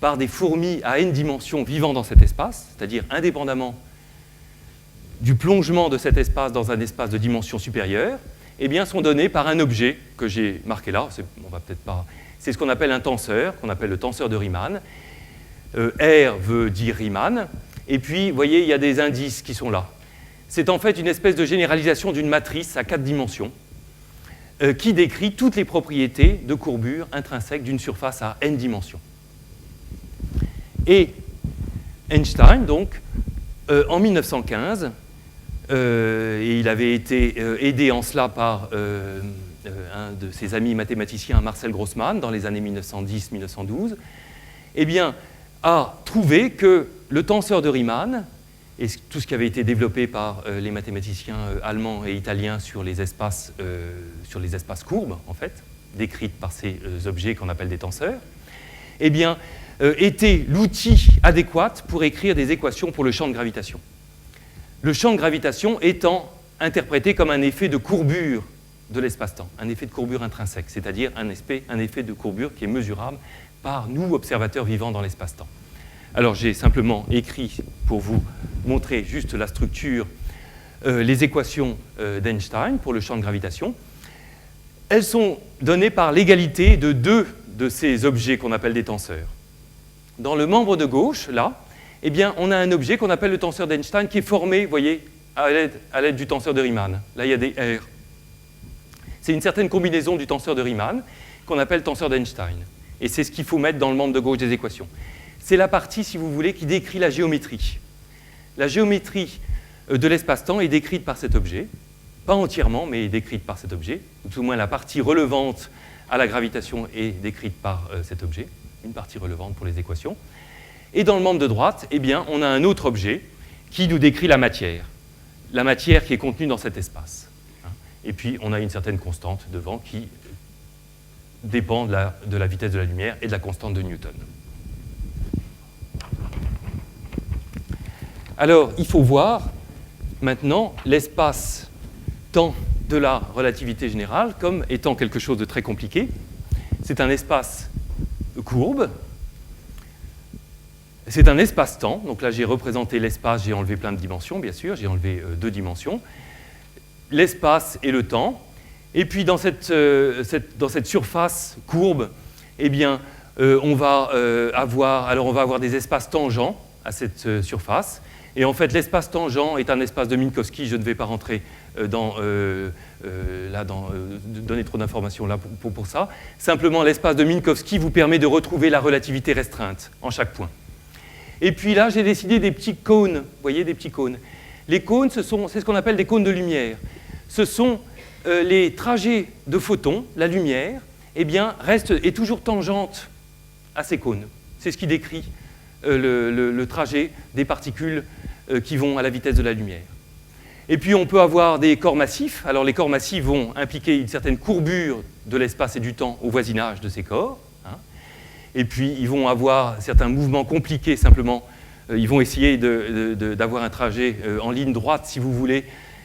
par des fourmis à n dimensions vivant dans cet espace, c'est-à-dire indépendamment du plongement de cet espace dans un espace de dimension supérieure, eh bien, sont données par un objet que j'ai marqué là. On va peut-être pas. C'est ce qu'on appelle un tenseur, qu'on appelle le tenseur de Riemann. R veut dire Riemann. Et puis, vous voyez, il y a des indices qui sont là. C'est en fait une espèce de généralisation d'une matrice à 4 dimensions qui décrit toutes les propriétés de courbure intrinsèque d'une surface à n dimensions. Et Einstein, donc, en 1915, et il avait été aidé en cela par un de ses amis mathématiciens, Marcel Grossmann, dans les années 1910-1912, eh bien, a trouvé que le tenseur de Riemann, et tout ce qui avait été développé par les mathématiciens allemands et italiens sur les espaces courbes, en fait, décrits par ces objets qu'on appelle des tenseurs, eh bien, était l'outil adéquat pour écrire des équations pour le champ de gravitation. Le champ de gravitation étant interprété comme un effet de courbure de l'espace-temps, un effet de courbure intrinsèque, c'est-à-dire un effet de courbure qui est mesurable par nous, observateurs vivants dans l'espace-temps. Alors j'ai simplement écrit pour vous montrer juste la structure, les équations d'Einstein pour le champ de gravitation. Elles sont données par l'égalité de deux de ces objets qu'on appelle des tenseurs. Dans le membre de gauche, là, eh bien, on a un objet qu'on appelle le tenseur d'Einstein qui est formé, vous voyez, à l'aide du tenseur de Riemann. Là, il y a des R. C'est une certaine combinaison du tenseur de Riemann qu'on appelle tenseur d'Einstein. Et c'est ce qu'il faut mettre dans le membre de gauche des équations. C'est la partie, si vous voulez, qui décrit la géométrie. La géométrie de l'espace-temps est décrite par cet objet, pas entièrement, mais est décrite par cet objet. Tout au moins, la partie relevante à la gravitation est décrite par cet objet, une partie relevante pour les équations. Et dans le membre de droite, eh bien, on a un autre objet qui nous décrit la matière qui est contenue dans cet espace. Et puis, on a une certaine constante devant qui dépend de la vitesse de la lumière et de la constante de Newton. Alors, il faut voir maintenant l'espace-temps de la relativité générale comme étant quelque chose de très compliqué. C'est un espace courbe. C'est un espace-temps. Donc là, j'ai représenté l'espace, j'ai enlevé plein de dimensions, bien sûr. J'ai enlevé 2 dimensions. L'espace et le temps. Et puis, dans cette surface courbe, eh bien, on va avoir des espaces tangents à cette surface. Et en fait, l'espace tangent est un espace de Minkowski. Je ne vais pas rentrer donner trop d'informations là pour ça. Simplement, l'espace de Minkowski vous permet de retrouver la relativité restreinte en chaque point. Et puis là, j'ai décidé des petits cônes. Vous voyez, des petits cônes. Les cônes, c'est ce qu'on appelle des cônes de lumière. Ce sont les trajets de photons, la lumière, eh bien, est toujours tangente à ces cônes. C'est ce qui décrit le trajet des particules qui vont à la vitesse de la lumière. Et puis, on peut avoir des corps massifs. Alors, les corps massifs vont impliquer une certaine courbure de l'espace et du temps au voisinage de ces corps. Et puis, ils vont avoir certains mouvements compliqués, simplement. Ils vont essayer d'avoir un trajet en ligne droite, si vous voulez.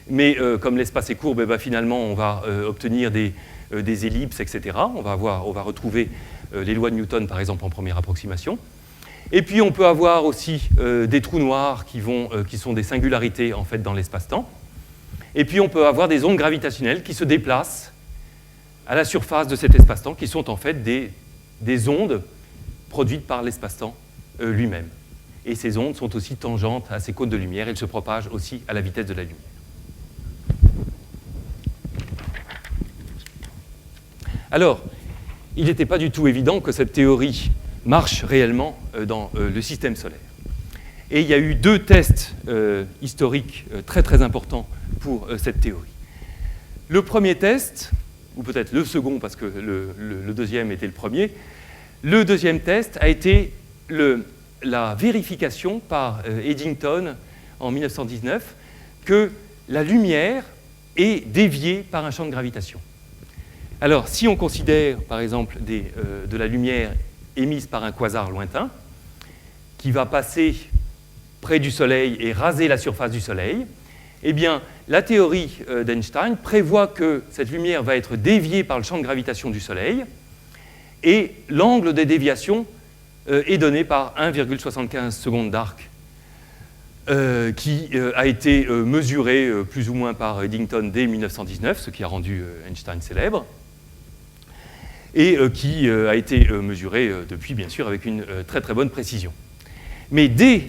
Mais comme l'espace est courbe, finalement, on va obtenir des ellipses, etc. On va retrouver les lois de Newton, par exemple, en première approximation. Et puis, on peut avoir aussi des trous noirs qui sont des singularités, en fait, dans l'espace-temps. Et puis, on peut avoir des ondes gravitationnelles qui se déplacent à la surface de cet espace-temps, qui sont en fait des ondes produites par l'espace-temps lui-même. Et ces ondes sont aussi tangentes à ces cônes de lumière. Elles se propagent aussi à la vitesse de la lumière. Alors, il n'était pas du tout évident que cette théorie marche réellement dans le système solaire. Et il y a eu deux tests historiques très très importants pour cette théorie. Le premier test, ou peut-être le second parce que le deuxième était le premier, le deuxième test a été la vérification par Eddington en 1919 que la lumière est déviée par un champ de gravitation. Alors, si on considère, par exemple, de la lumière émise par un quasar lointain, qui va passer près du Soleil et raser la surface du Soleil, eh bien, la théorie d'Einstein prévoit que cette lumière va être déviée par le champ de gravitation du Soleil, et l'angle de déviation est donné par 1,75 secondes d'arc, qui a été mesuré plus ou moins par Eddington dès 1919, ce qui a rendu Einstein célèbre, et qui a été mesuré depuis, bien sûr, avec une très très bonne précision. Mais dès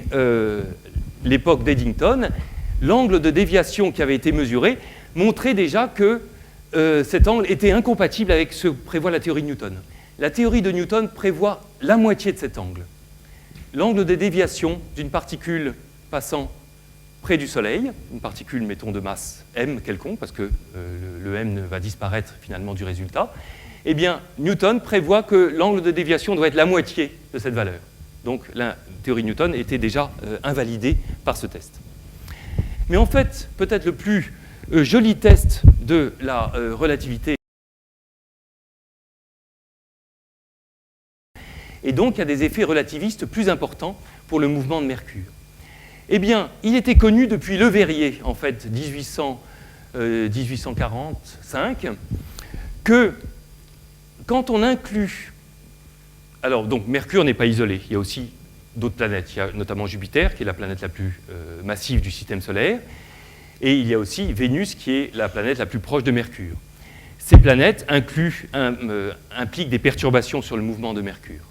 l'époque d'Eddington, l'angle de déviation qui avait été mesuré montrait déjà que cet angle était incompatible avec ce que prévoit la théorie de Newton. La théorie de Newton prévoit la moitié de cet angle. L'angle de déviation d'une particule passant près du Soleil, une particule, mettons, de masse m quelconque, parce que le m va disparaître finalement du résultat, eh bien, Newton prévoit que l'angle de déviation doit être la moitié de cette valeur. Donc, la théorie de Newton était déjà invalidée par ce test. Mais en fait, peut-être le plus joli test de la relativité, et donc il y a des effets relativistes plus importants pour le mouvement de Mercure. Eh bien, il était connu depuis Le Verrier, en fait, 1845, que quand on inclut... Alors, donc, Mercure n'est pas isolé, il y a aussi d'autres planètes. Il y a notamment Jupiter, qui est la planète la plus massive du système solaire, et il y a aussi Vénus, qui est la planète la plus proche de Mercure. Ces planètes impliquent des perturbations sur le mouvement de Mercure.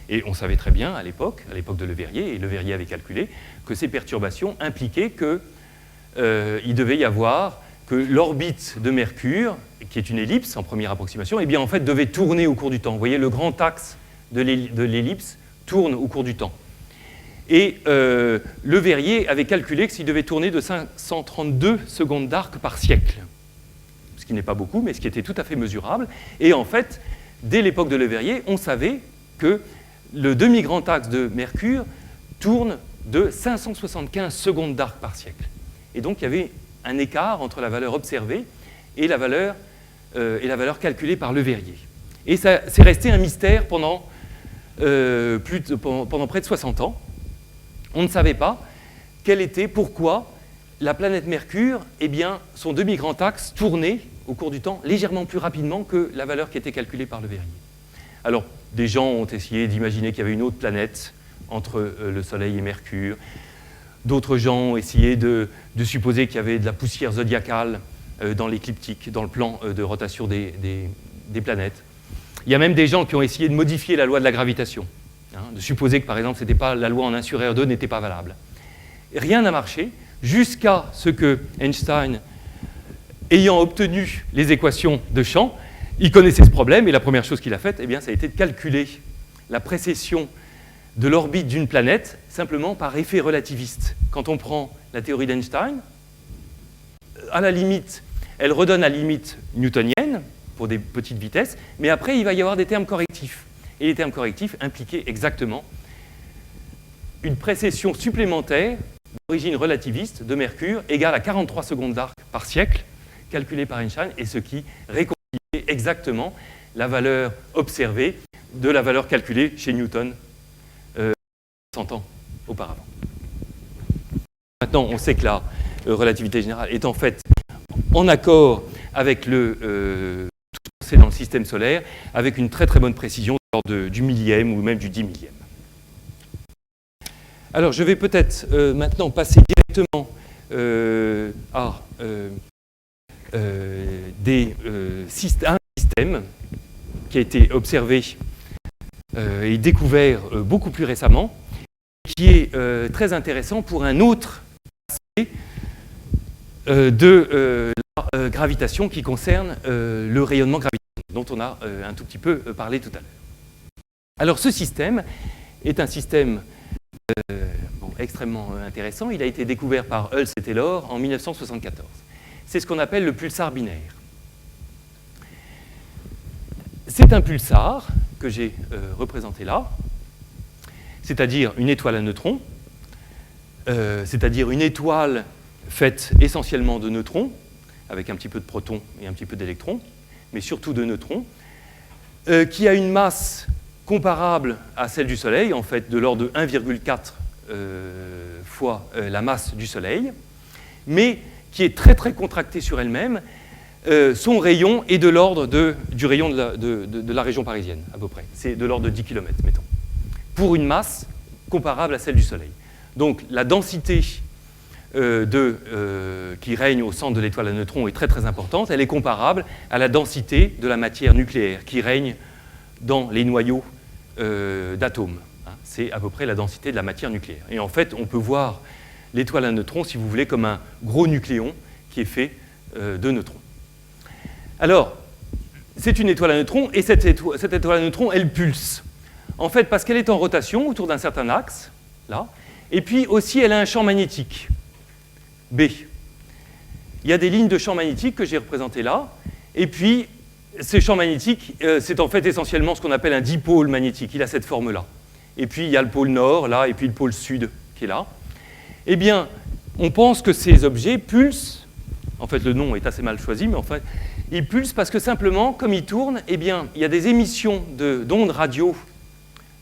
Et on savait très bien à l'époque de Le Verrier, et Le Verrier avait calculé, que ces perturbations impliquaient qu'il devait y avoir que l'orbite de Mercure, qui est une ellipse en première approximation, eh bien en fait devait tourner au cours du temps. Vous voyez, le grand axe de l'ellipse tourne au cours du temps. Et Le Verrier avait calculé que s'il devait tourner de 532 secondes d'arc par siècle, ce qui n'est pas beaucoup, mais ce qui était tout à fait mesurable. Et en fait, dès l'époque de Le Verrier, on savait que le demi-grand axe de Mercure tourne de 575 secondes d'arc par siècle. Et donc, il y avait un écart entre la valeur observée et la valeur calculée par Le Verrier. Et ça c'est resté un mystère pendant près de 60 ans. On ne savait pas pourquoi la planète Mercure, eh bien, son demi-grand axe tournait au cours du temps légèrement plus rapidement que la valeur qui était calculée par Le Verrier. Alors, des gens ont essayé d'imaginer qu'il y avait une autre planète entre le Soleil et Mercure. D'autres gens ont essayé de supposer qu'il y avait de la poussière zodiacale dans l'écliptique, dans le plan de rotation des planètes. Il y a même des gens qui ont essayé de modifier la loi de la gravitation, de supposer que, par exemple, la loi en 1 sur R2 n'était pas valable. Rien n'a marché, jusqu'à ce que Einstein, ayant obtenu les équations de champ, il connaissait ce problème, et la première chose qu'il a faite, eh bien, ça a été de calculer la précession de l'orbite d'une planète simplement par effet relativiste. Quand on prend la théorie d'Einstein, à la limite, elle redonne la limite newtonienne pour des petites vitesses, mais après, il va y avoir des termes correctifs. Et les termes correctifs impliquaient exactement une précession supplémentaire d'origine relativiste de Mercure égale à 43 secondes d'arc par siècle, calculée par Einstein, et ce qui réconciliait exactement la valeur observée de la valeur calculée chez Newton 100 ans auparavant. Maintenant, on sait que la relativité générale est en fait en accord avec tout ce qu'on sait dans le système solaire, avec une très très bonne précision du millième ou même du 10 millième. Alors, je vais peut-être maintenant passer directement à un système qui a été observé et découvert beaucoup plus récemment, qui est très intéressant pour un autre aspect de la gravitation qui concerne le rayonnement gravitationnel, dont on a un tout petit peu parlé tout à l'heure. Alors ce système est un système extrêmement intéressant. Il a été découvert par Hulse et Taylor en 1974. C'est ce qu'on appelle le pulsar binaire. C'est un pulsar que j'ai représenté là, c'est-à-dire une étoile à neutrons, c'est-à-dire une étoile faite essentiellement de neutrons, avec un petit peu de protons et un petit peu d'électrons, mais surtout de neutrons, qui a une masse comparable à celle du Soleil, en fait de l'ordre de 1,4 fois la masse du Soleil, mais qui est très très contractée sur elle-même. Son rayon est de l'ordre du rayon de la région parisienne, à peu près. C'est de l'ordre de 10 km, mettons, pour une masse comparable à celle du Soleil. Donc la densité qui règne au centre de l'étoile à neutrons est très très importante. Elle est comparable à la densité de la matière nucléaire qui règne dans les noyaux d'atomes. C'est à peu près la densité de la matière nucléaire. Et en fait, on peut voir l'étoile à neutrons, si vous voulez, comme un gros nucléon qui est fait de neutrons. Alors, c'est une étoile à neutrons, et cette étoile à neutrons, elle pulse. En fait, parce qu'elle est en rotation autour d'un certain axe, là, et puis aussi, elle a un champ magnétique, B. Il y a des lignes de champ magnétique que j'ai représentées là, et puis, ces champs magnétiques, c'est en fait essentiellement ce qu'on appelle un dipôle magnétique. Il a cette forme-là. Et puis, il y a le pôle nord, là, et puis le pôle sud, qui est là. Eh bien, on pense que ces objets pulsent. En fait, le nom est assez mal choisi, mais en fait, ils pulsent parce que simplement, comme ils tournent, eh bien, il y a des émissions d'ondes radio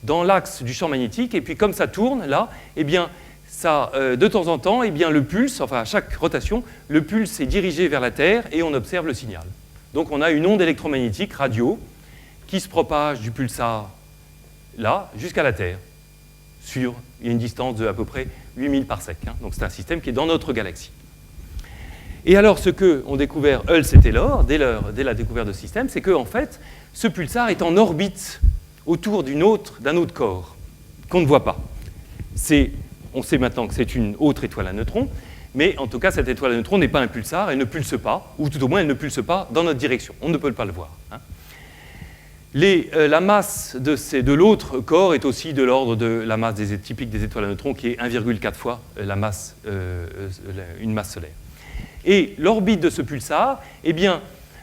dans l'axe du champ magnétique, et puis comme ça tourne, là, eh bien, ça, de temps en temps, eh bien, le pulse, enfin, à chaque rotation, le pulse est dirigé vers la Terre, et on observe le signal. Donc, on a une onde électromagnétique radio qui se propage du pulsar, là, jusqu'à la Terre, il y a une distance de à peu près 8000 parsecs. Donc, c'est un système qui est dans notre galaxie. Et alors, ce qu'ont découvert Hulse et Taylor, dès la découverte de ce système, c'est qu'en fait, ce pulsar est en orbite autour d'un autre corps, qu'on ne voit pas. On sait maintenant que c'est une autre étoile à neutrons, mais en tout cas, cette étoile à neutrons n'est pas un pulsar, elle ne pulse pas, ou tout au moins, elle ne pulse pas dans notre direction. On ne peut pas le voir. La masse de l'autre corps est aussi de l'ordre de la masse typique des étoiles à neutrons, qui est 1,4 fois la masse, une masse solaire. Et l'orbite de ce pulsar, eh bien,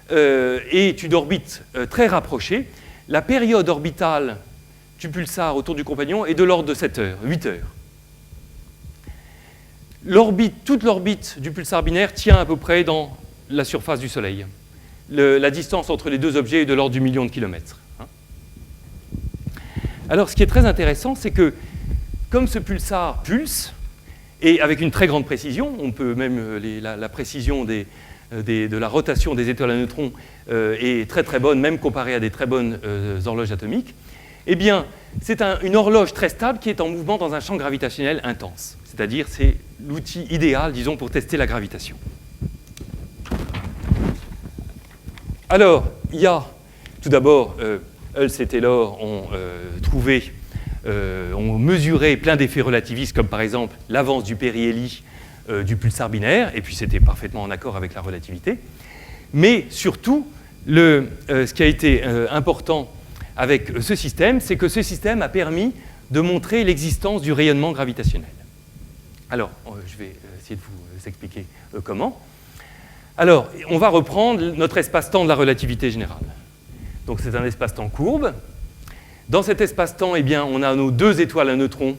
est une orbite très rapprochée. La période orbitale du pulsar autour du compagnon est de l'ordre de 7 heures, 8 heures. Toute l'orbite du pulsar binaire tient à peu près dans la surface du Soleil. La distance entre les deux objets est de l'ordre du million de kilomètres. Alors, ce qui est très intéressant, c'est que, comme ce pulsar pulse, et avec une très grande précision, on peut même, la précision de la rotation des étoiles à neutrons est très très bonne, même comparée à des très bonnes horloges atomiques, eh bien, c'est une horloge très stable qui est en mouvement dans un champ gravitationnel intense. C'est-à-dire, c'est l'outil idéal, disons, pour tester la gravitation. Alors, il y a, tout d'abord, Hulse et Taylor ont mesuré plein d'effets relativistes, comme par exemple l'avance du périhélie du pulsar binaire, et puis c'était parfaitement en accord avec la relativité. Mais surtout, ce qui a été important avec ce système, c'est que ce système a permis de montrer l'existence du rayonnement gravitationnel. Alors, je vais essayer de vous expliquer comment. Alors, on va reprendre notre espace-temps de la relativité générale. Donc, c'est un espace-temps courbe. Dans cet espace-temps, eh bien, on a nos deux étoiles à neutrons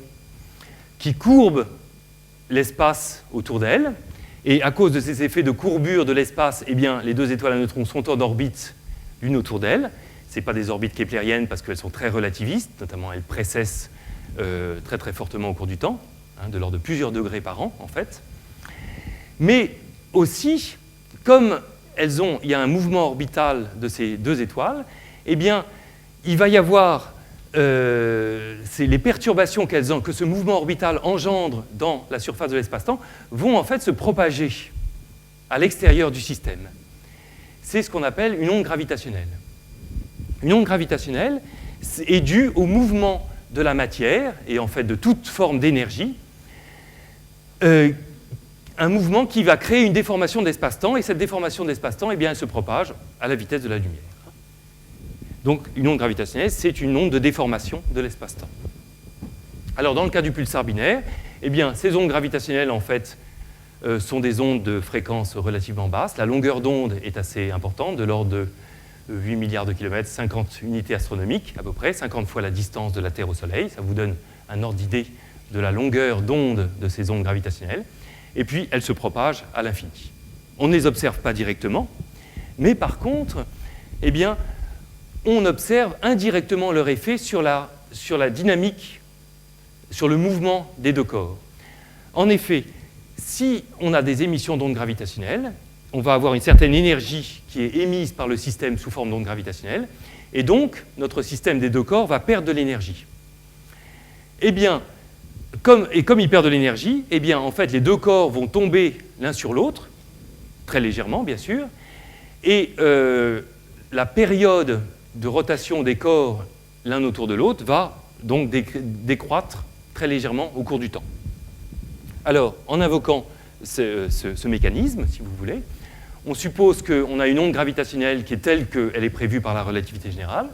qui courbent l'espace autour d'elles. Et à cause de ces effets de courbure de l'espace, eh bien, les deux étoiles à neutrons sont en orbite l'une autour d'elles. Ce n'est pas des orbites keplériennes parce qu'elles sont très relativistes, notamment elles précessent très très fortement au cours du temps, de l'ordre de plusieurs degrés par an, en fait. Mais aussi, comme il y a un mouvement orbital de ces deux étoiles, eh bien, il va y avoir les perturbations que ce mouvement orbital engendre dans la surface de l'espace-temps vont en fait se propager à l'extérieur du système. C'est ce qu'on appelle une onde gravitationnelle. Une onde gravitationnelle est due au mouvement de la matière et en fait de toute forme d'énergie, un mouvement qui va créer une déformation de l'espace-temps, et cette déformation de l'espace-temps, eh bien, elle se propage à la vitesse de la lumière. Donc, une onde gravitationnelle, c'est une onde de déformation de l'espace-temps. Alors, dans le cas du pulsar binaire, Eh bien, ces ondes gravitationnelles, en fait, sont des ondes de fréquence relativement basse. La longueur d'onde est assez importante, de l'ordre de 8 milliards de kilomètres, 50 unités astronomiques à peu près, 50 fois la distance de la Terre au Soleil. Ça vous donne un ordre d'idée de la longueur d'onde de ces ondes gravitationnelles. Et puis, elles se propagent à l'infini. On ne les observe pas directement, mais par contre, eh bien, on observe indirectement leur effet sur la dynamique, sur le mouvement des deux corps. En effet, si on a des émissions d'ondes gravitationnelles, on va avoir une certaine énergie qui est émise par le système sous forme d'ondes gravitationnelles, et donc notre système des deux corps va perdre de l'énergie. Eh bien, comme il perd de l'énergie, eh bien, en fait, les deux corps vont tomber l'un sur l'autre, très légèrement, bien sûr, et la période de rotation des corps l'un autour de l'autre va donc décroître très légèrement au cours du temps. Alors, en invoquant ce mécanisme, si vous voulez, on suppose qu'on a une onde gravitationnelle qui est telle qu'elle est prévue par la relativité générale.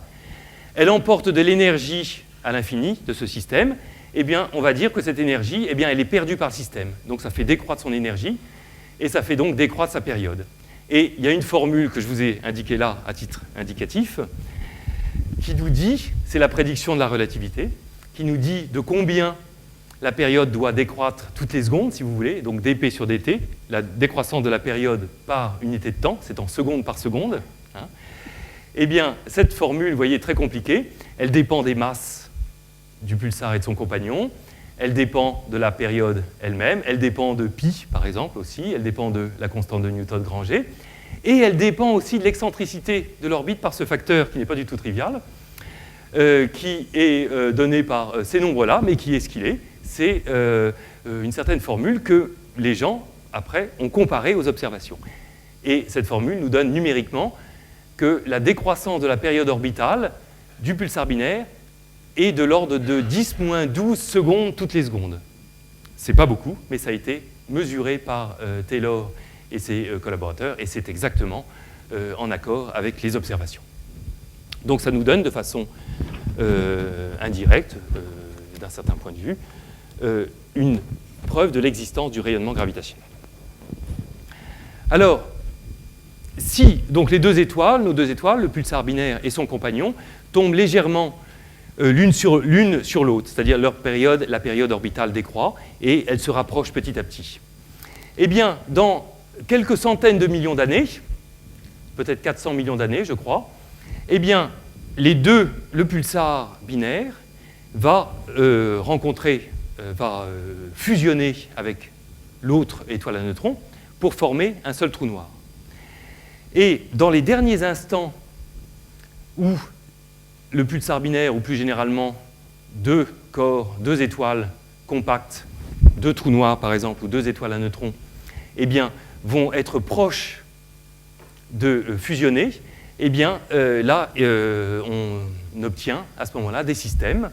Elle emporte de l'énergie à l'infini de ce système. Eh bien, on va dire que cette énergie, eh bien, elle est perdue par le système. Donc, ça fait décroître son énergie et ça fait donc décroître sa période. Et il y a une formule que je vous ai indiquée là à titre indicatif qui nous dit, c'est la prédiction de la relativité, qui nous dit de combien la période doit décroître toutes les secondes, si vous voulez, donc dp sur dt, la décroissance de la période par unité de temps, c'est en seconde par seconde. Hein. Eh bien, cette formule, vous voyez, est très compliquée. Elle dépend des masses du pulsar et de son compagnon. Elle dépend de la période elle-même. Elle dépend de pi, par exemple, aussi. Elle dépend de la constante de Newton-Granger. Et elle dépend aussi de l'excentricité de l'orbite par ce facteur qui n'est pas du tout trivial, qui est donné par ces nombres-là, mais qui est ce qu'il est. C'est une certaine formule que les gens, après, ont comparée aux observations. Et cette formule nous donne numériquement que la décroissance de la période orbitale du pulsar binaire est de l'ordre de 10-12 secondes toutes les secondes. Ce n'est pas beaucoup, mais ça a été mesuré par Taylor et ses collaborateurs, et c'est exactement en accord avec les observations. Donc ça nous donne de façon indirecte, d'un certain point de vue, une preuve de l'existence du rayonnement gravitationnel. Alors, si donc les deux étoiles, nos deux étoiles, le pulsar binaire et son compagnon, tombent légèrement l'une sur l'autre, c'est-à-dire la période orbitale décroît, et elles se rapprochent petit à petit. Eh bien, dans quelques centaines de millions d'années, peut-être 400 millions d'années, je crois, eh bien, le pulsar binaire va fusionner avec l'autre étoile à neutrons pour former un seul trou noir. Et dans les derniers instants où le pulsar binaire, ou plus généralement deux corps, deux étoiles compactes, deux trous noirs par exemple, ou deux étoiles à neutrons, eh bien, vont être proches de fusionner, eh bien, là, on obtient à ce moment-là des systèmes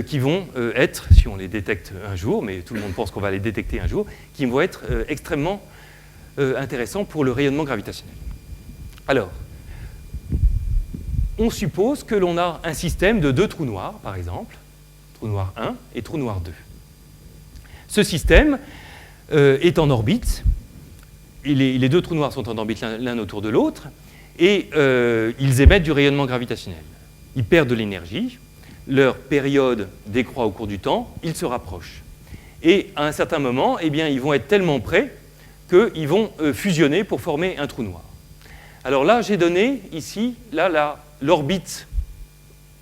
qui vont être, si on les détecte un jour, mais tout le monde pense qu'on va les détecter un jour, qui vont être extrêmement intéressants pour le rayonnement gravitationnel. Alors, on suppose que l'on a un système de deux trous noirs, par exemple, trou noir 1 et trou noir 2. Ce système est en orbite, et les deux trous noirs sont en orbite l'un autour de l'autre, et ils émettent du rayonnement gravitationnel. Ils perdent de l'énergie, leur période décroît au cours du temps, ils se rapprochent. Et à un certain moment, eh bien, ils vont être tellement près qu'ils vont fusionner pour former un trou noir. Alors là, j'ai donné ici l'orbite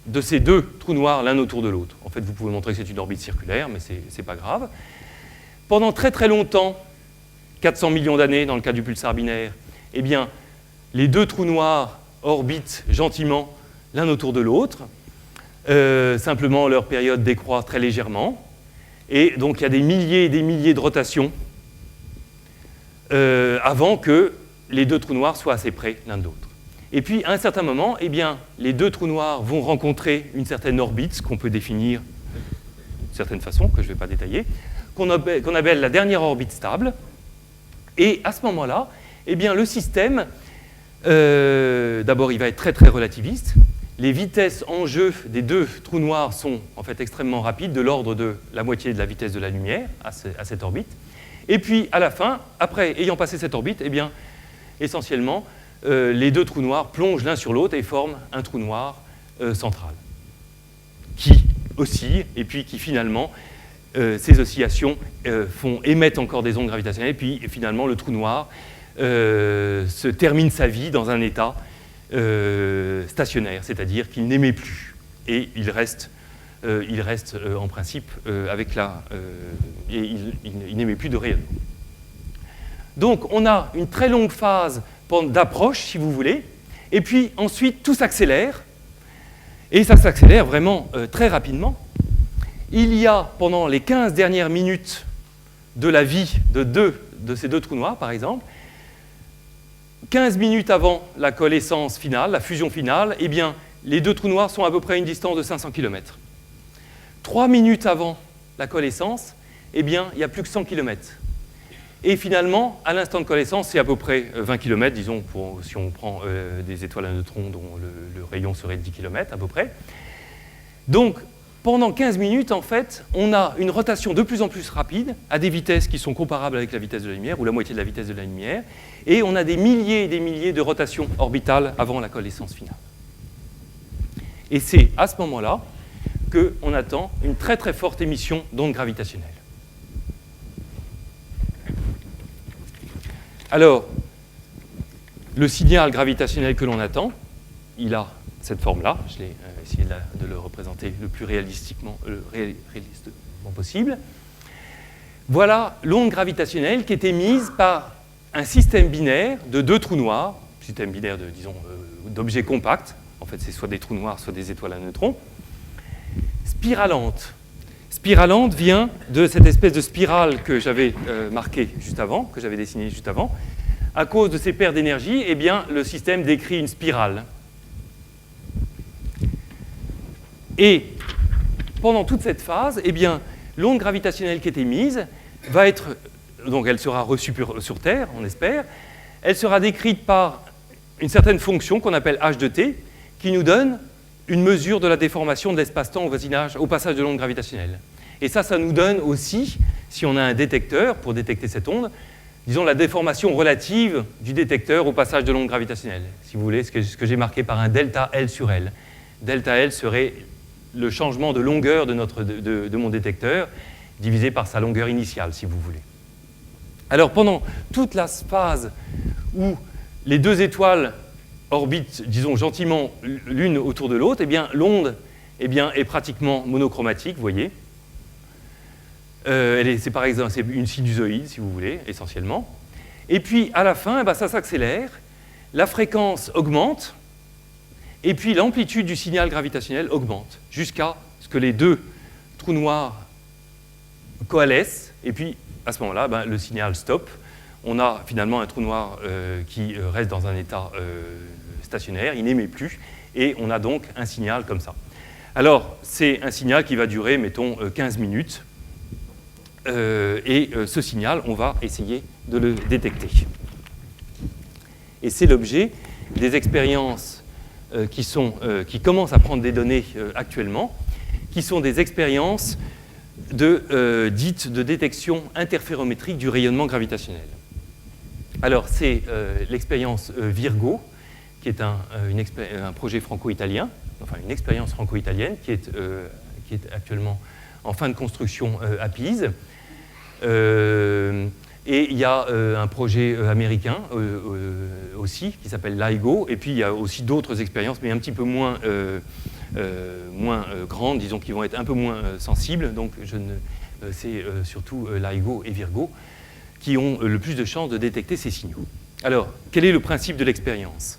de ces deux trous noirs l'un autour de l'autre. En fait, vous pouvez montrer que c'est une orbite circulaire, mais ce n'est pas grave. Pendant très très longtemps, 400 millions d'années dans le cas du pulsar binaire, eh bien, les deux trous noirs orbitent gentiment l'un autour de l'autre. Simplement, leur période décroît très légèrement. Et donc, il y a des milliers et des milliers de rotations avant que les deux trous noirs soient assez près l'un de l'autre. Et puis, à un certain moment, eh bien, les deux trous noirs vont rencontrer une certaine orbite, qu'on peut définir d'une certaine façon, que je ne vais pas détailler, qu'on appelle la dernière orbite stable. Et à ce moment-là, eh bien, le système, d'abord, il va être très, très relativiste. les vitesses en jeu des deux trous noirs sont en fait extrêmement rapides, de l'ordre de la moitié de la vitesse de la lumière à cette orbite. Et puis, à la fin, après ayant passé cette orbite, eh bien, essentiellement, les deux trous noirs plongent l'un sur l'autre et forment un trou noir central, qui oscille, et puis qui finalement, ces oscillations émettent encore des ondes gravitationnelles, et puis finalement, le trou noir se termine sa vie dans un état stationnaire, c'est-à-dire qu'il n'émet plus, et il reste en principe avec il n'émet plus de rayonnement. Donc on a une très longue phase d'approche, si vous voulez, et puis ensuite tout s'accélère, et ça s'accélère vraiment très rapidement. Il y a, pendant les 15 dernières minutes de la vie de ces deux trous noirs, par exemple, 15 minutes avant la coalescence finale, la fusion finale, eh bien, les deux trous noirs sont à peu près à une distance de 500 km. 3 minutes avant la coalescence, eh bien, il n'y a plus que 100 km. Et finalement, à l'instant de coalescence, c'est à peu près 20 km, disons, si on prend des étoiles à neutrons dont le rayon serait de 10 km à peu près. Donc, pendant 15 minutes, en fait, on a une rotation de plus en plus rapide, à des vitesses qui sont comparables avec la vitesse de la lumière, ou la moitié de la vitesse de la lumière, et on a des milliers et des milliers de rotations orbitales avant la coalescence finale. Et c'est à ce moment-là qu'on attend une très très forte émission d'ondes gravitationnelles. Alors, le signal gravitationnel que l'on attend, il a cette forme-là, je l'ai essayé de le représenter le plus réalistement possible. Voilà l'onde gravitationnelle qui est émise par un système binaire de deux trous noirs, système binaire d'objets compacts, en fait c'est soit des trous noirs, soit des étoiles à neutrons, spiralante. Spiralante vient de cette espèce de spirale que j'avais marquée juste avant, que j'avais dessinée juste avant. À cause de ces paires d'énergie, eh bien, le système décrit une spirale. Et pendant toute cette phase, eh bien, l'onde gravitationnelle qui est émise va être, donc elle sera reçue sur Terre, on espère, elle sera décrite par une certaine fonction qu'on appelle h de t, qui nous donne une mesure de la déformation de l'espace-temps au passage de l'onde gravitationnelle. Et ça nous donne aussi, si on a un détecteur pour détecter cette onde, disons la déformation relative du détecteur au passage de l'onde gravitationnelle. Si vous voulez, ce que j'ai marqué par un delta L sur L. Delta L serait le changement de longueur de mon détecteur divisé par sa longueur initiale, si vous voulez. Alors, pendant toute la phase où les deux étoiles orbitent, disons, gentiment l'une autour de l'autre, eh bien, l'onde est pratiquement monochromatique, vous voyez. C'est par exemple une sinusoïde, si vous voulez, essentiellement. Et puis, à la fin, ça s'accélère, la fréquence augmente, et puis l'amplitude du signal gravitationnel augmente, jusqu'à ce que les deux trous noirs coalescent, et puis, à ce moment-là, le signal stoppe. On a finalement un trou noir qui reste dans un état stationnaire, il n'émet plus, et on a donc un signal comme ça. Alors, c'est un signal qui va durer, mettons, 15 minutes, et ce signal, on va essayer de le détecter. Et c'est l'objet des expériences qui commencent à prendre des données actuellement, qui sont des expériences dites de détection interférométrique du rayonnement gravitationnel. Alors, c'est l'expérience Virgo, qui est un projet franco-italien, enfin une expérience franco-italienne qui est actuellement en fin de construction à Pise. Et il y a un projet américain aussi qui s'appelle LIGO, et puis il y a aussi d'autres expériences, mais un petit peu moins grandes, disons, qui vont être un peu moins sensibles. Donc c'est surtout LIGO et Virgo qui ont le plus de chances de détecter ces signaux. Alors, quel est le principe de l'expérience?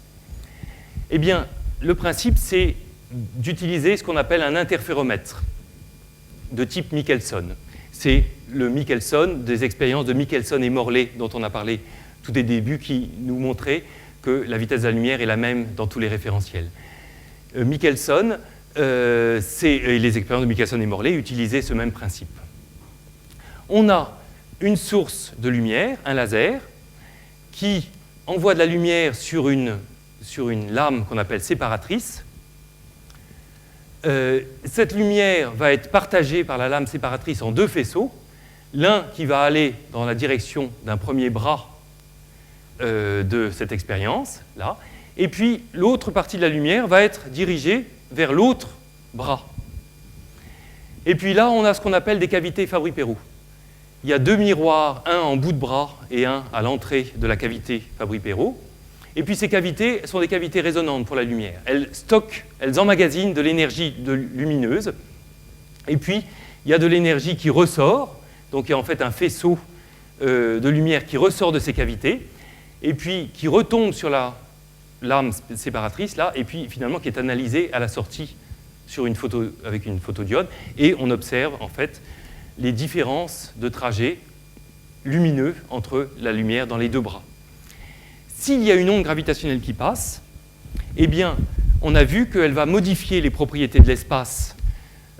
Eh bien, le principe, c'est d'utiliser ce qu'on appelle un interféromètre de type Michelson. C'est le Michelson, des expériences de Michelson et Morley dont on a parlé tout au début, qui nous montraient que la vitesse de la lumière est la même dans tous les référentiels. Michelson, et les expériences de Michelson et Morley utilisaient ce même principe. On a une source de lumière, un laser, qui envoie de la lumière sur une lame qu'on appelle séparatrice, Cette lumière va être partagée par la lame séparatrice en deux faisceaux, l'un qui va aller dans la direction d'un premier bras de cette expérience, là, et puis l'autre partie de la lumière va être dirigée vers l'autre bras. Et puis là, on a ce qu'on appelle des cavités Fabry-Pérot. Il y a deux miroirs, un en bout de bras et un à l'entrée de la cavité Fabry-Pérot. Et puis ces cavités sont des cavités résonantes pour la lumière. Elles stockent, elles emmagasinent de l'énergie lumineuse. Et puis, il y a de l'énergie qui ressort. Donc il y a en fait un faisceau de lumière qui ressort de ces cavités, et puis qui retombe sur la lame séparatrice, là, et puis finalement qui est analysée à la sortie sur avec une photodiode. Et on observe en fait les différences de trajet lumineux entre la lumière dans les deux bras. S'il y a une onde gravitationnelle qui passe, eh bien, on a vu qu'elle va modifier les propriétés de l'espace,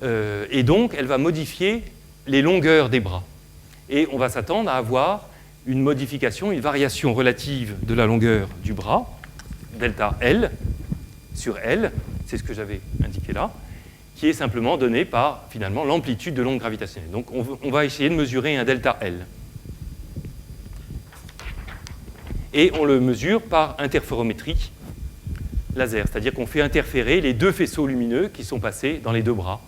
et donc elle va modifier les longueurs des bras. Et on va s'attendre à avoir une modification, une variation relative de la longueur du bras, delta L sur L, c'est ce que j'avais indiqué là, qui est simplement donné par, finalement, l'amplitude de l'onde gravitationnelle. Donc on va essayer de mesurer un delta L. Et on le mesure par interférométrie laser, c'est-à-dire qu'on fait interférer les deux faisceaux lumineux qui sont passés dans les deux bras.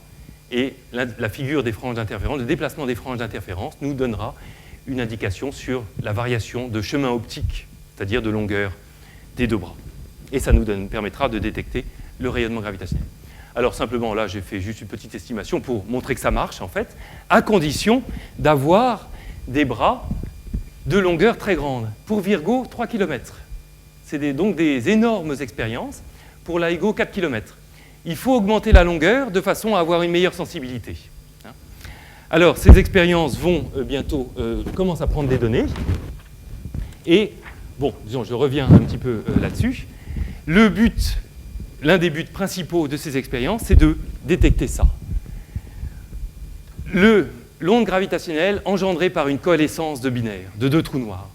Et la figure des franges d'interférence, le déplacement des franges d'interférence nous donnera une indication sur la variation de chemin optique, c'est-à-dire de longueur des deux bras. Et ça nous permettra de détecter le rayonnement gravitationnel. Alors simplement, là, j'ai fait juste une petite estimation pour montrer que ça marche, en fait, à condition d'avoir des bras de longueur très grande. Pour Virgo, 3 km. C'est donc des énormes expériences. Pour LIGO, 4 km. Il faut augmenter la longueur de façon à avoir une meilleure sensibilité. Alors, ces expériences vont bientôt commencer à prendre des données. Et, bon, disons, je reviens un petit peu là-dessus. L'un des buts principaux de ces expériences, c'est de détecter ça. L'onde gravitationnelle engendrée par une coalescence de binaires, de deux trous noirs.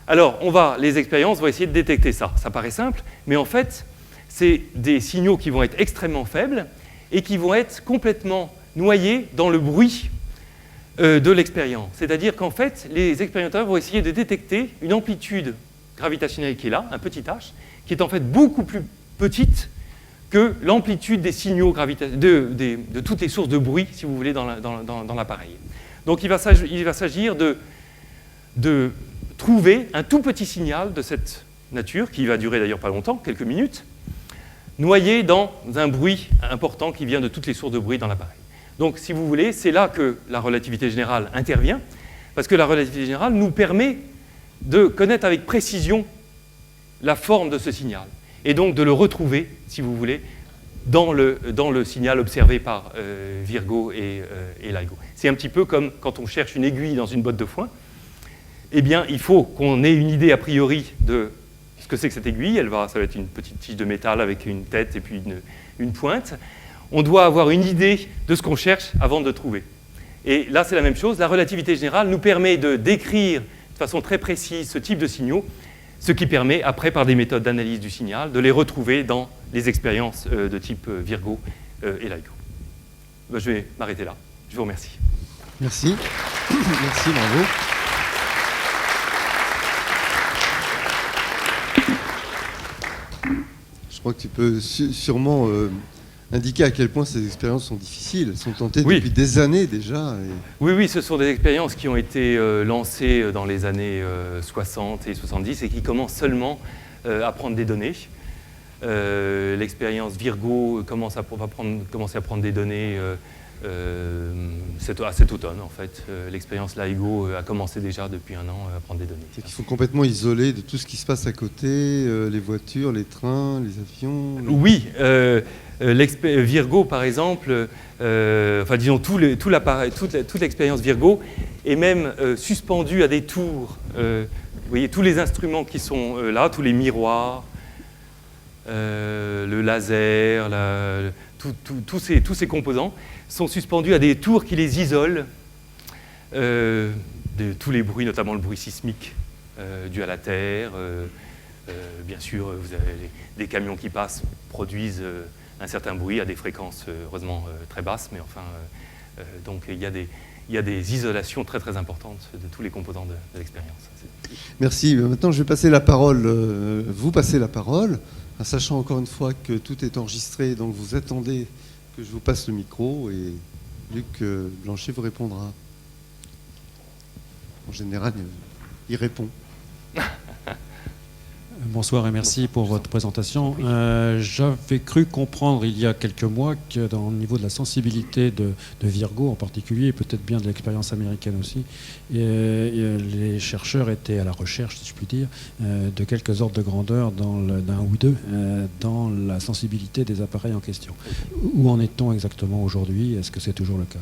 Alors, les expériences vont essayer de détecter ça. Ça paraît simple, mais en fait, c'est des signaux qui vont être extrêmement faibles et qui vont être complètement noyés dans le bruit de l'expérience. C'est-à-dire qu'en fait, les expérimentateurs vont essayer de détecter une amplitude gravitationnelle qui est là, un petit h, qui est en fait beaucoup plus petite que l'amplitude des signaux de toutes les sources de bruit, si vous voulez, dans l'appareil. Donc il va s'agir de trouver un tout petit signal de cette nature, qui va durer d'ailleurs pas longtemps, quelques minutes, noyé dans un bruit important qui vient de toutes les sources de bruit dans l'appareil. Donc, si vous voulez, c'est là que la relativité générale intervient, parce que la relativité générale nous permet de connaître avec précision la forme de ce signal, et donc de le retrouver, si vous voulez, dans le signal observé par Virgo et LIGO. C'est un petit peu comme quand on cherche une aiguille dans une botte de foin. Eh bien, il faut qu'on ait une idée a priori de ce que c'est que cette aiguille. Ça va être une petite tige de métal avec une tête et puis une pointe. On doit avoir une idée de ce qu'on cherche avant de trouver. Et là, c'est la même chose. La relativité générale nous permet de décrire de façon très précise ce type de signaux, ce qui permet, après, par des méthodes d'analyse du signal, de les retrouver dans les expériences de type Virgo et LIGO. Je vais m'arrêter là. Je vous remercie. Merci. Merci, bravo. Je crois que tu peux sûrement indiquer à quel point ces expériences sont difficiles. Elles sont tentées depuis des années déjà. Oui, ce sont des expériences qui ont été lancées dans les années 60 et 70 et qui commencent seulement à prendre des données. L'expérience Virgo va commencer à prendre des données cet automne, en fait. L'expérience LIGO a commencé déjà depuis un an à prendre des données. C'est qu'ils sont complètement isolés de tout ce qui se passe à côté, les voitures, les trains, les avions. Oui, Virgo, par exemple, disons toute l'expérience Virgo est même suspendue à des tours. Vous voyez, tous les instruments qui sont là, tous les miroirs, le laser, tous ces composants sont suspendus à des tours qui les isolent de tous les bruits, notamment le bruit sismique dû à la Terre. Bien sûr, vous avez des camions qui passent, produisent un certain bruit à des fréquences heureusement très basses, mais enfin, donc il y a des isolations très très importantes de tous les composants de l'expérience. Merci. Maintenant, je vais passer la parole, vous passez la parole, en sachant encore une fois que tout est enregistré, donc vous attendez que je vous passe le micro et Luc Blanchet vous répondra. En général, il répond. Bonsoir et merci pour votre présentation. J'avais cru comprendre il y a quelques mois que au niveau de la sensibilité de Virgo en particulier, et peut-être bien de l'expérience américaine aussi, les chercheurs étaient à la recherche, si je puis dire, de quelques ordres de grandeur d'un ou deux dans la sensibilité des appareils en question. Où en est-on exactement aujourd'hui? Est-ce que c'est toujours le cas?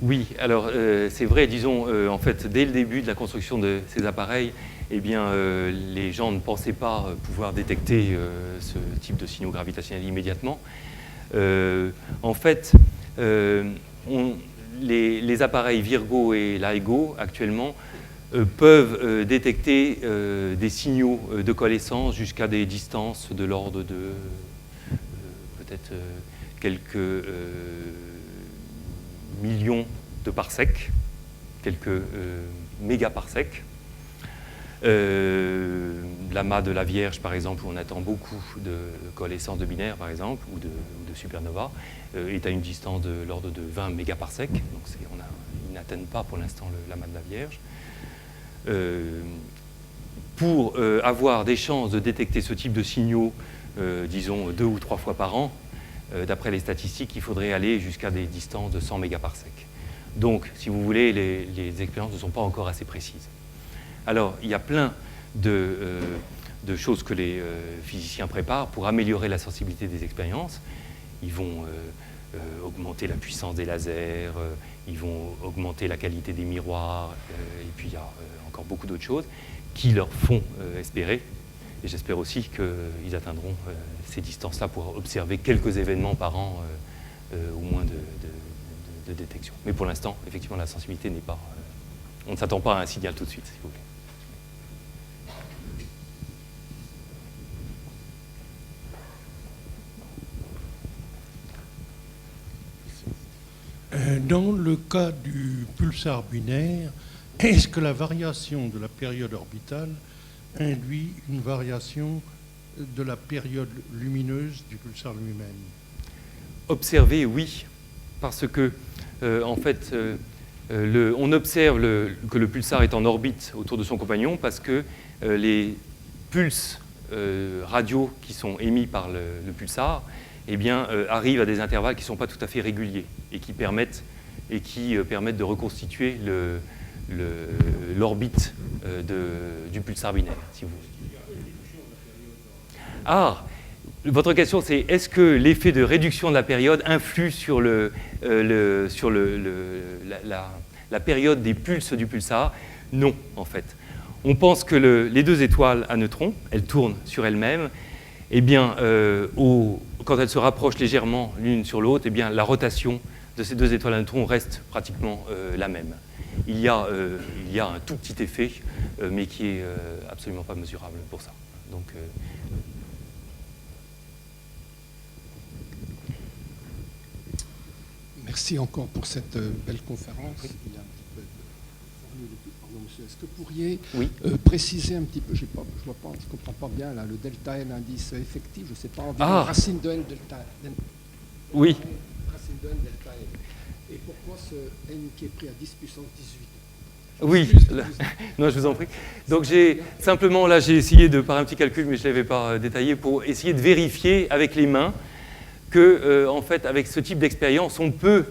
Oui, alors c'est vrai, disons, en fait, dès le début de la construction de ces appareils, eh bien, les gens ne pensaient pas pouvoir détecter ce type de signaux gravitationnels immédiatement. En fait, les appareils Virgo et LIGO, actuellement, peuvent détecter des signaux de coalescence jusqu'à des distances de l'ordre de peut-être quelques millions de parsecs, quelques mégaparsecs. L'amas de la Vierge, par exemple, où on attend beaucoup de coalescence de binaires, par exemple, ou de supernovas, est à une distance de l'ordre de 20 mégaparsecs. Donc ils n'atteignent pas pour l'instant l'amas de la Vierge. Pour avoir des chances de détecter ce type de signaux, disons 2 ou 3 fois par an, d'après les statistiques, il faudrait aller jusqu'à des distances de 100 mégaparsecs. Donc, si vous voulez, les expériences ne sont pas encore assez précises. Alors, il y a plein de choses que les physiciens préparent pour améliorer la sensibilité des expériences. Ils vont augmenter la puissance des lasers, ils vont augmenter la qualité des miroirs, et puis il y a encore beaucoup d'autres choses qui leur font espérer. Et j'espère aussi qu'ils atteindront ces distances-là pour observer quelques événements par an, au moins de détection. Mais pour l'instant, effectivement, la sensibilité n'est pas... on ne s'attend pas à un signal tout de suite, si vous voulez. Dans le cas du pulsar binaire, est-ce que la variation de la période orbitale induit une variation de la période lumineuse du pulsar lui-même? Observer, oui, parce que, en fait, on observe que le pulsar est en orbite autour de son compagnon parce que les pulses radio qui sont émis par le pulsar, eh bien, arrivent à des intervalles qui ne sont pas tout à fait réguliers et qui permettent de reconstituer l'orbite du pulsar binaire, si vous voulez. Ah, votre question, c'est est-ce que l'effet de réduction de la période influe sur la période des pulses du pulsar? Non, en fait. On pense que les deux étoiles à neutrons, elles tournent sur elles-mêmes. Eh bien, quand elles se rapprochent légèrement l'une sur l'autre, eh bien, la rotation de ces deux étoiles à neutrons reste pratiquement la même. Il y a un tout petit effet, mais qui est absolument pas mesurable pour ça. Donc, merci encore pour cette belle conférence. Oui. Il y a un petit peu pardon, monsieur. Est-ce que vous pourriez préciser un petit peu, je ne comprends pas bien là, le delta N indice effectif, je ne sais pas, environ racine de N delta N. Oui. Racine de N delta N. Et pourquoi ce N qui est pris à 10 puissance 18? Oui, non, je vous en prie. Donc j'ai simplement, là, j'ai essayé de, par un petit calcul, mais je ne l'avais pas détaillé, pour essayer de vérifier avec les mains que, en fait, avec ce type d'expérience, on peut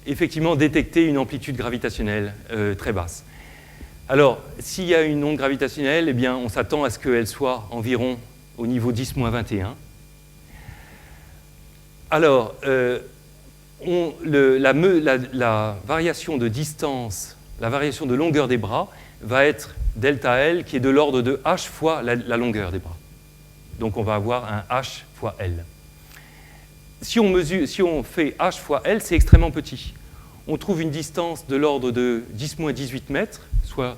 effectivement détecter une amplitude gravitationnelle très basse. Alors, s'il y a une onde gravitationnelle, eh bien, on s'attend à ce qu'elle soit environ au niveau 10-21. Alors, la variation de distance, la variation de longueur des bras va être delta L, qui est de l'ordre de H fois la longueur des bras. Donc, on va avoir un H fois L. Si on fait H fois L, c'est extrêmement petit. On trouve une distance de l'ordre de 10-18 mètres, soit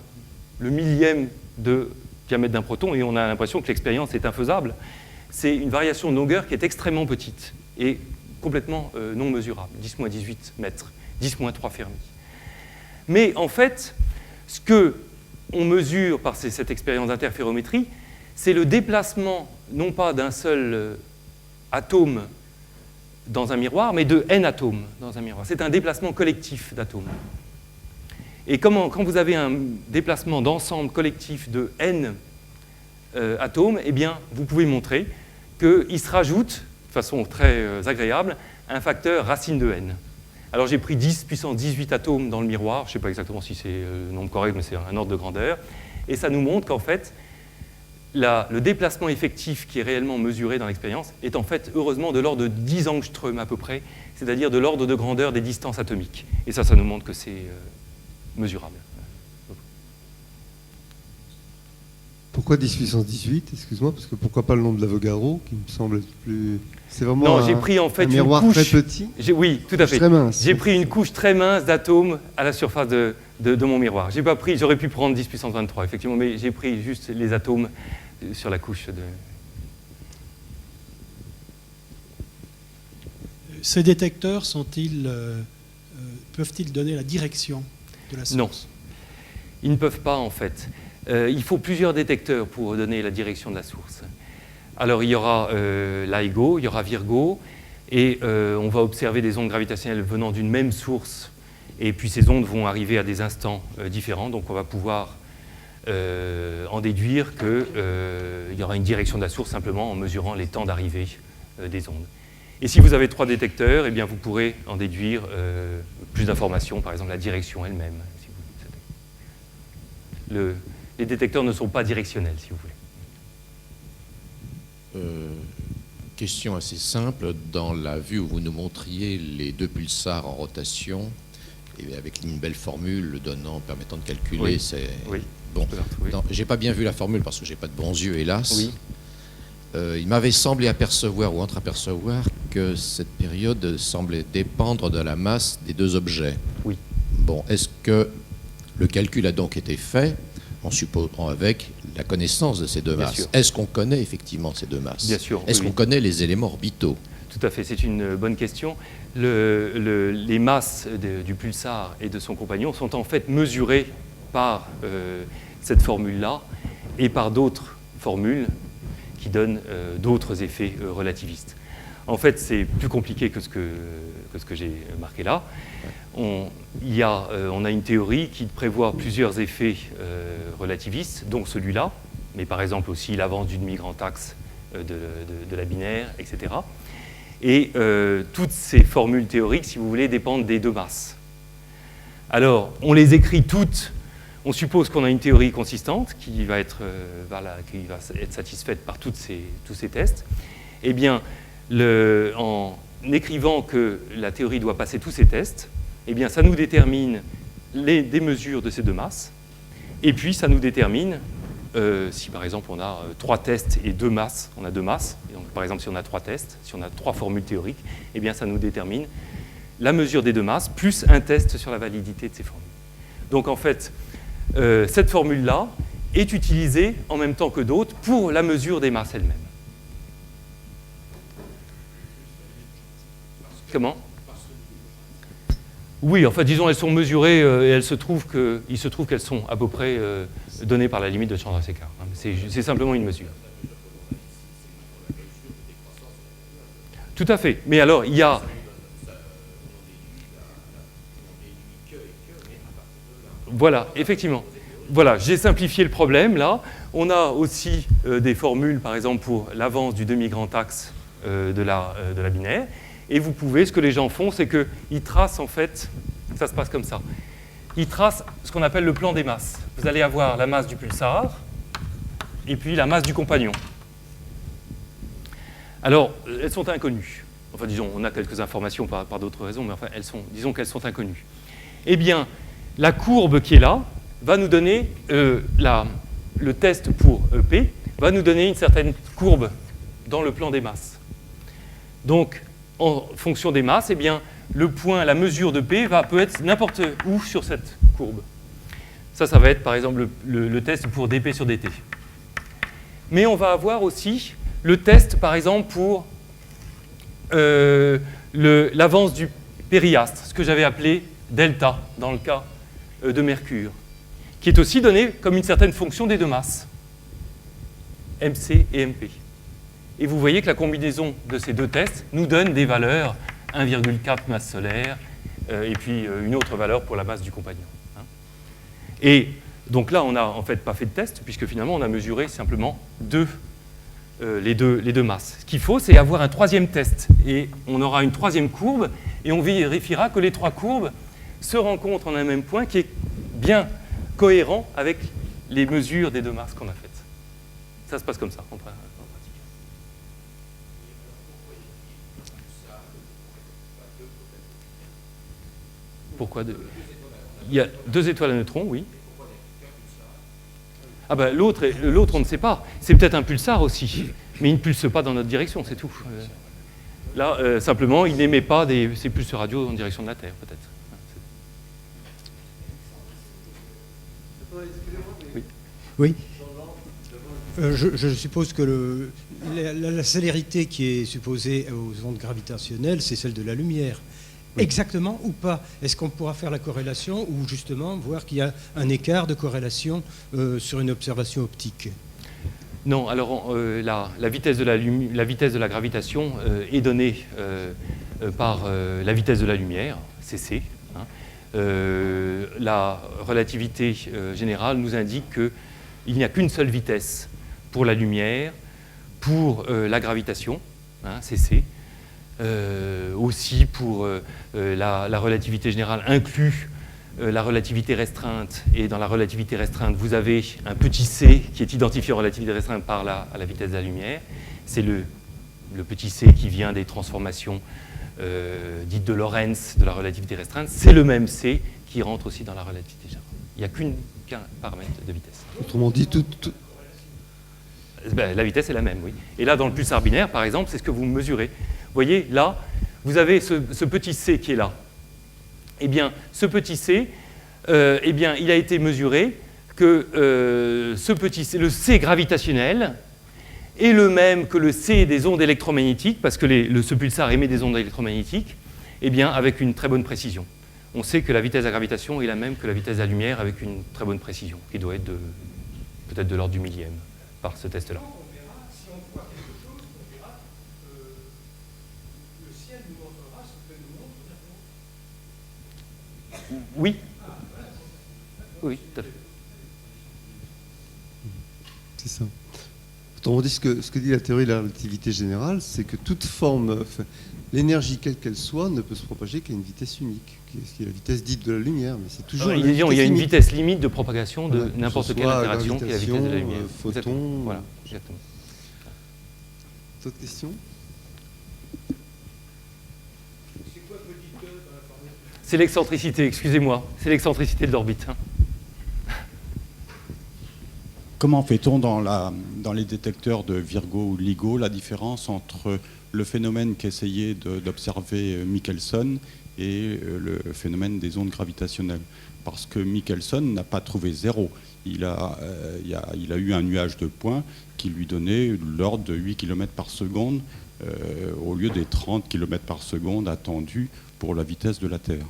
le millième de diamètre d'un proton, et on a l'impression que l'expérience est infaisable. c'est une variation de longueur qui est extrêmement petite et complètement non mesurable, 10-18 mètres, 10-3 Fermi. Mais en fait, ce qu'on mesure par cette expérience d'interférométrie, c'est le déplacement, non pas d'un seul atome dans un miroir, mais de n atomes dans un miroir. C'est un déplacement collectif d'atomes. Et quand vous avez un déplacement d'ensemble collectif de n atomes, eh bien, vous pouvez montrer qu'il se rajoute, de façon très agréable, un facteur racine de n. Alors j'ai pris 10 puissance 18 atomes dans le miroir, je ne sais pas exactement si c'est le nombre correct, mais c'est un ordre de grandeur, et ça nous montre qu'en fait, le déplacement effectif qui est réellement mesuré dans l'expérience est en fait, heureusement, de l'ordre de 10 angstroms à peu près, c'est-à-dire de l'ordre de grandeur des distances atomiques. Et ça nous montre que c'est mesurable. Pourquoi 10 puissance 18, excuse-moi, parce que pourquoi pas le nombre d'Avogadro, qui me semble être plus... C'est vraiment non, j'ai pris en fait un miroir une couche, très petit. Oui, tout à fait. Très mince. J'ai pris une couche très mince d'atomes à la surface de mon miroir. J'aurais pu prendre 10 puissance 23, effectivement, mais j'ai pris juste les atomes sur la couche de... Ces détecteurs peuvent-ils donner la direction de la source? Non, ils ne peuvent pas en fait. Il faut plusieurs détecteurs pour donner la direction de la source. Alors il y aura LIGO, il y aura Virgo, et on va observer des ondes gravitationnelles venant d'une même source, et puis ces ondes vont arriver à des instants différents, donc on va pouvoir en déduire qu'il y aura une direction de la source simplement en mesurant les temps d'arrivée des ondes. Et si vous avez 3 détecteurs, eh bien vous pourrez en déduire plus d'informations, par exemple la direction elle-même. Si les détecteurs ne sont pas directionnels, si vous voulez. Question assez simple. Dans la vue où vous nous montriez les 2 pulsars en rotation, et avec une belle formule permettant de calculer, oui. c'est... Oui. Bon, j'ai pas bien vu la formule parce que j'ai pas de bons yeux, hélas. Oui. Il m'avait semblé apercevoir ou entreapercevoir que cette période semblait dépendre de la masse des 2 objets. Oui. Bon, est-ce que le calcul a donc été fait en supposant avec la connaissance de ces 2 masses? Est-ce qu'on connaît effectivement ces 2 masses? Bien sûr. Est-ce qu'on connaît les éléments orbitaux? Tout à fait, c'est une bonne question. Les masses du pulsar et de son compagnon sont en fait mesurées par cette formule-là et par d'autres formules qui donnent d'autres effets relativistes. En fait, c'est plus compliqué que ce que j'ai marqué là. On a une théorie qui prévoit plusieurs effets relativistes, dont celui-là, mais par exemple aussi l'avance du demi-grand axe de la binaire, etc. Et toutes ces formules théoriques, si vous voulez, dépendent des 2 masses. Alors, on les écrit toutes. On suppose qu'on a une théorie consistante qui va être satisfaite par tous ces tests. Eh bien, en écrivant que la théorie doit passer tous ces tests, eh bien, ça nous détermine des mesures de ces 2 masses. Et puis, ça nous détermine, si par exemple on a 3 tests et 2 masses, on a 2 masses. Et donc, par exemple, si on a 3 tests, si on a 3 formules théoriques, eh bien, ça nous détermine la mesure des 2 masses plus un test sur la validité de ces formules. Donc, en fait, cette formule-là est utilisée en même temps que d'autres pour la mesure des masses elles-mêmes. Comment? Oui, enfin, disons, elles sont mesurées et il se trouve qu'elles sont à peu près données par la limite de Chandrasekhar. C'est simplement une mesure. Tout à fait. Mais alors, il y a... Voilà, effectivement. Voilà, j'ai simplifié le problème, là. On a aussi des formules, par exemple, pour l'avance du demi-grand axe de la binaire. Et vous pouvez, ce que les gens font, c'est qu'ils tracent, en fait, ça se passe comme ça. Ils tracent ce qu'on appelle le plan des masses. Vous allez avoir la masse du pulsar, et puis la masse du compagnon. Alors, elles sont inconnues. Enfin, disons, on a quelques informations par d'autres raisons, mais enfin, disons qu'elles sont inconnues. Eh bien, la courbe qui est là va nous donner, le test pour P va nous donner une certaine courbe dans le plan des masses. Donc, en fonction des masses, eh bien, le point, la mesure de P peut être n'importe où sur cette courbe. Ça va être par exemple le test pour dP sur dt. Mais on va avoir aussi le test, par exemple, pour l'avance du périastre, ce que j'avais appelé delta dans le cas de Mercure, qui est aussi donné comme une certaine fonction des deux masses, MC et MP. Et vous voyez que la combinaison de ces deux tests nous donne des valeurs 1,4 masse solaire et puis une autre valeur pour la masse du compagnon. Hein. Et donc là, on n'a en fait pas fait de test, puisque finalement, on a mesuré simplement les deux masses. Ce qu'il faut, c'est avoir un troisième test, et on aura une troisième courbe, et on vérifiera que les trois courbes se rencontrent en un même point qui est bien cohérent avec les mesures des deux masses qu'on a faites. Ça se passe comme ça, en pratique. Pourquoi deux? Il y a deux étoiles à neutrons, oui. Ah ben l'autre, on ne sait pas. C'est peut-être un pulsar aussi, mais il ne pulse pas dans notre direction, c'est tout. Là, simplement, il n'émet pas ces pulses radio en direction de la Terre, peut-être. Oui. Oui. Je suppose que la célérité qui est supposée aux ondes gravitationnelles, c'est celle de la lumière. Oui. Exactement ou pas? Est-ce qu'on pourra faire la corrélation ou justement voir qu'il y a un écart de corrélation sur une observation optique? Non, alors la vitesse de la gravitation est donnée par la vitesse de la lumière, cc. Hein. La relativité générale nous indique qu'il n'y a qu'une seule vitesse pour la lumière, pour la gravitation, hein, cc. Aussi pour la relativité générale inclut la relativité restreinte, et dans la relativité restreinte vous avez un petit c qui est identifié en relativité restreinte par la vitesse de la lumière. C'est le petit c qui vient des transformations dites de Lorentz de la relativité restreinte. C'est le même c qui rentre aussi dans la relativité générale. Il n'y a qu'un paramètre de vitesse. Autrement dit, Ben, la vitesse est la même, oui. Et là, dans le pulsar binaire, par exemple, c'est ce que vous mesurez. Vous voyez, là, vous avez ce petit c qui est là. Eh bien, ce petit c, eh bien, il a été mesuré que ce petit c, le c gravitationnel, est le même que le c des ondes électromagnétiques, parce que ce pulsar émet des ondes électromagnétiques, eh bien, avec une très bonne précision. On sait que la vitesse de la gravitation est la même que la vitesse de la lumière avec une très bonne précision, qui doit être peut-être de l'ordre du millième par ce test-là. Oui. Oui, tout à fait. C'est ça. Autrement dit, ce que dit la théorie de la relativité générale, c'est que toute forme, l'énergie quelle qu'elle soit, ne peut se propager qu'à une vitesse unique, qui est la vitesse dite de la lumière, mais c'est toujours il y a une vitesse limite de propagation de n'importe quelle interaction qui est la vitesse de la lumière. Photon. Voilà, exactement. D'autres questions? C'est l'excentricité, excusez-moi. C'est l'excentricité de l'orbite. Hein. Comment fait-on dans les détecteurs de Virgo ou LIGO la différence entre le phénomène qu'essayait d'observer Michelson et le phénomène des ondes gravitationnelles? Parce que Michelson n'a pas trouvé zéro. Il a eu un nuage de points qui lui donnait l'ordre de 8 km par seconde au lieu des 30 km par seconde attendus pour la vitesse de la Terre.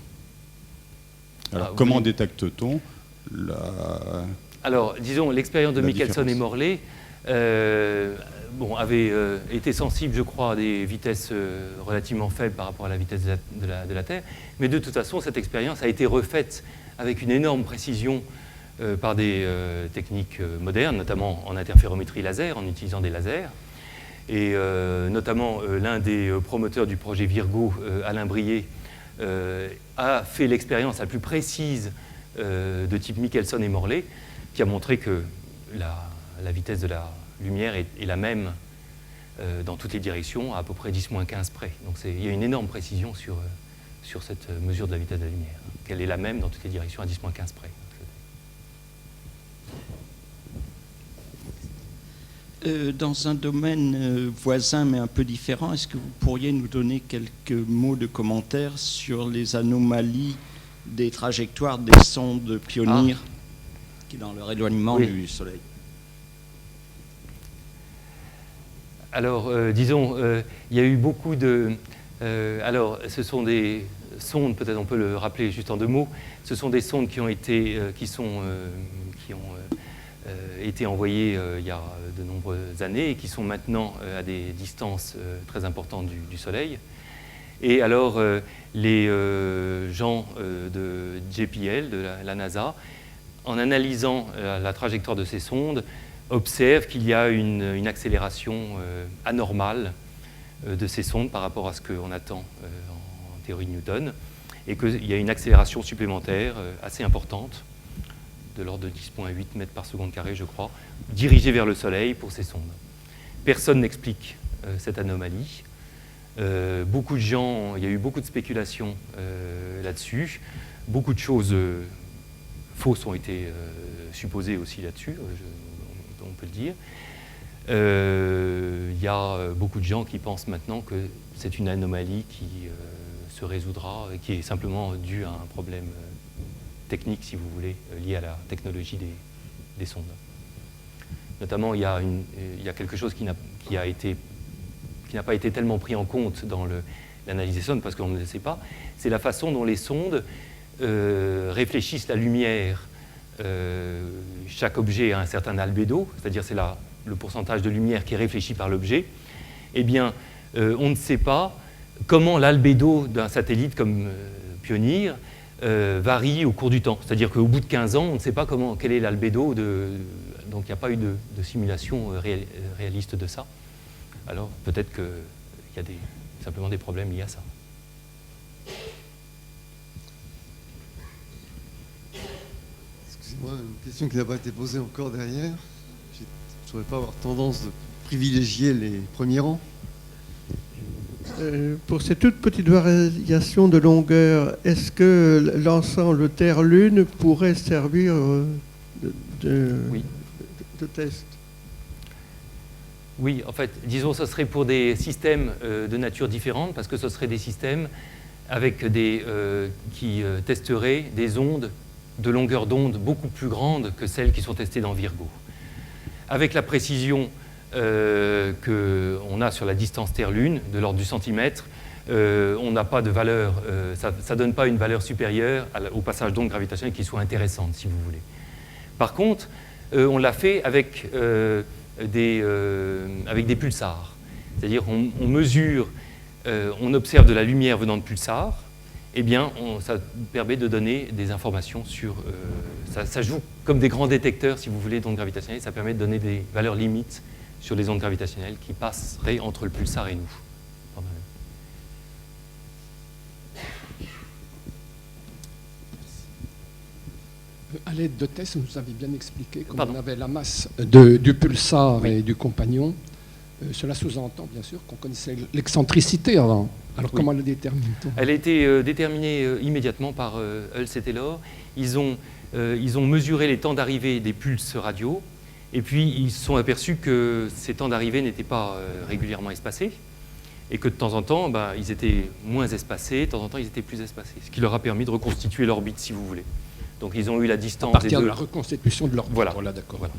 Alors, comment détecte-t-on Alors, disons, l'expérience de Michelson et Morley avait été sensible, je crois, à des vitesses relativement faibles par rapport à la vitesse de la Terre. Mais de toute façon, cette expérience a été refaite avec une énorme précision par des techniques modernes, notamment en interférométrie laser, en utilisant des lasers. Et notamment, l'un des promoteurs du projet Virgo, Alain Brié, a fait l'expérience la plus précise de type Michelson et Morley, qui a montré que la vitesse de la lumière est la même dans toutes les directions, à peu près 10-15 près. Donc il y a une énorme précision sur cette mesure de la vitesse de la lumière, qu'elle est la même dans toutes les directions à 10-15 près. Dans un domaine voisin mais un peu différent, est-ce que vous pourriez nous donner quelques mots de commentaire sur les anomalies des trajectoires des sondes Pioneer qui dans leur éloignement du Soleil? Alors, disons, il y a eu beaucoup de... alors, ce sont des sondes, peut-être on peut le rappeler juste en 2 mots, ce sont des sondes qui ont été, été envoyées il y a de nombreuses années et qui sont maintenant à des distances très importantes du Soleil. Et alors, les gens de JPL, de la NASA, en analysant la trajectoire de ces sondes, observent qu'il y a une accélération anormale de ces sondes par rapport à ce qu'on attend en théorie de Newton, et qu'il y a une accélération supplémentaire assez importante, de l'ordre de 10,8 mètres par seconde carré, je crois, dirigée vers le Soleil pour ces sondes. Personne n'explique cette anomalie. Beaucoup de gens, il y a eu beaucoup de spéculations là-dessus. Beaucoup de choses fausses ont été supposées aussi là-dessus, on peut le dire. Il y a beaucoup de gens qui pensent maintenant que c'est une anomalie qui se résoudra, qui est simplement due à un problème technique, si vous voulez, lié à la technologie des sondes. Notamment, il y a quelque chose qui n'a pas été tellement pris en compte dans l'analyse des sondes, parce qu'on ne le sait pas, c'est la façon dont les sondes réfléchissent la lumière. Chaque objet a un certain albédo, c'est-à-dire c'est le pourcentage de lumière qui est réfléchi par l'objet. Eh bien, on ne sait pas comment l'albédo d'un satellite comme Pioneer varie au cours du temps. C'est-à-dire qu'au bout de 15 ans, on ne sait pas quel est l'albédo, donc il n'y a pas eu de simulation réaliste de ça. Alors peut-être qu'il y a simplement des problèmes liés à ça. Excusez-moi, une question qui n'a pas été posée encore derrière. Je ne saurais pas avoir tendance de privilégier les premiers rangs. Pour ces toutes petites variations de longueur, est-ce que l'ensemble Terre-Lune pourrait servir oui. de test? Oui, en fait, disons, ce serait pour des systèmes de nature différente, parce que ce seraient des systèmes avec qui testeraient des ondes de longueur d'onde beaucoup plus grandes que celles qui sont testées dans Virgo. Avec la précision qu'on a sur la distance Terre-Lune, de l'ordre du centimètre, on n'a pas de valeur, ça ne donne pas une valeur supérieure au passage d'ondes gravitationnelles qui soit intéressante, si vous voulez. Par contre, on l'a fait avec des pulsars. C'est-à-dire on mesure, on observe de la lumière venant de pulsars, eh bien, ça permet de donner des informations sur... ça joue comme des grands détecteurs, si vous voulez, d'ondes gravitationnelles. Ça permet de donner des valeurs limites sur les ondes gravitationnelles qui passeraient entre le pulsar et nous. À l'aide de tests, vous nous avez bien expliqué comment on avait la masse du pulsar et du compagnon. Cela sous-entend, bien sûr, qu'on connaissait l'excentricité avant. Alors, comment la détermine-t-on? Elle a été déterminée immédiatement par Hulse et Taylor. Ils ont mesuré les temps d'arrivée des pulses radio, et puis ils se sont aperçus que ces temps d'arrivée n'étaient pas régulièrement espacés, et que de temps en temps, ils étaient moins espacés, de temps en temps, ils étaient plus espacés, ce qui leur a permis de reconstituer l'orbite, si vous voulez. Donc, ils ont eu la distance à partir de la reconstitution de l'orbite. Voilà. Voilà, d'accord. Voilà.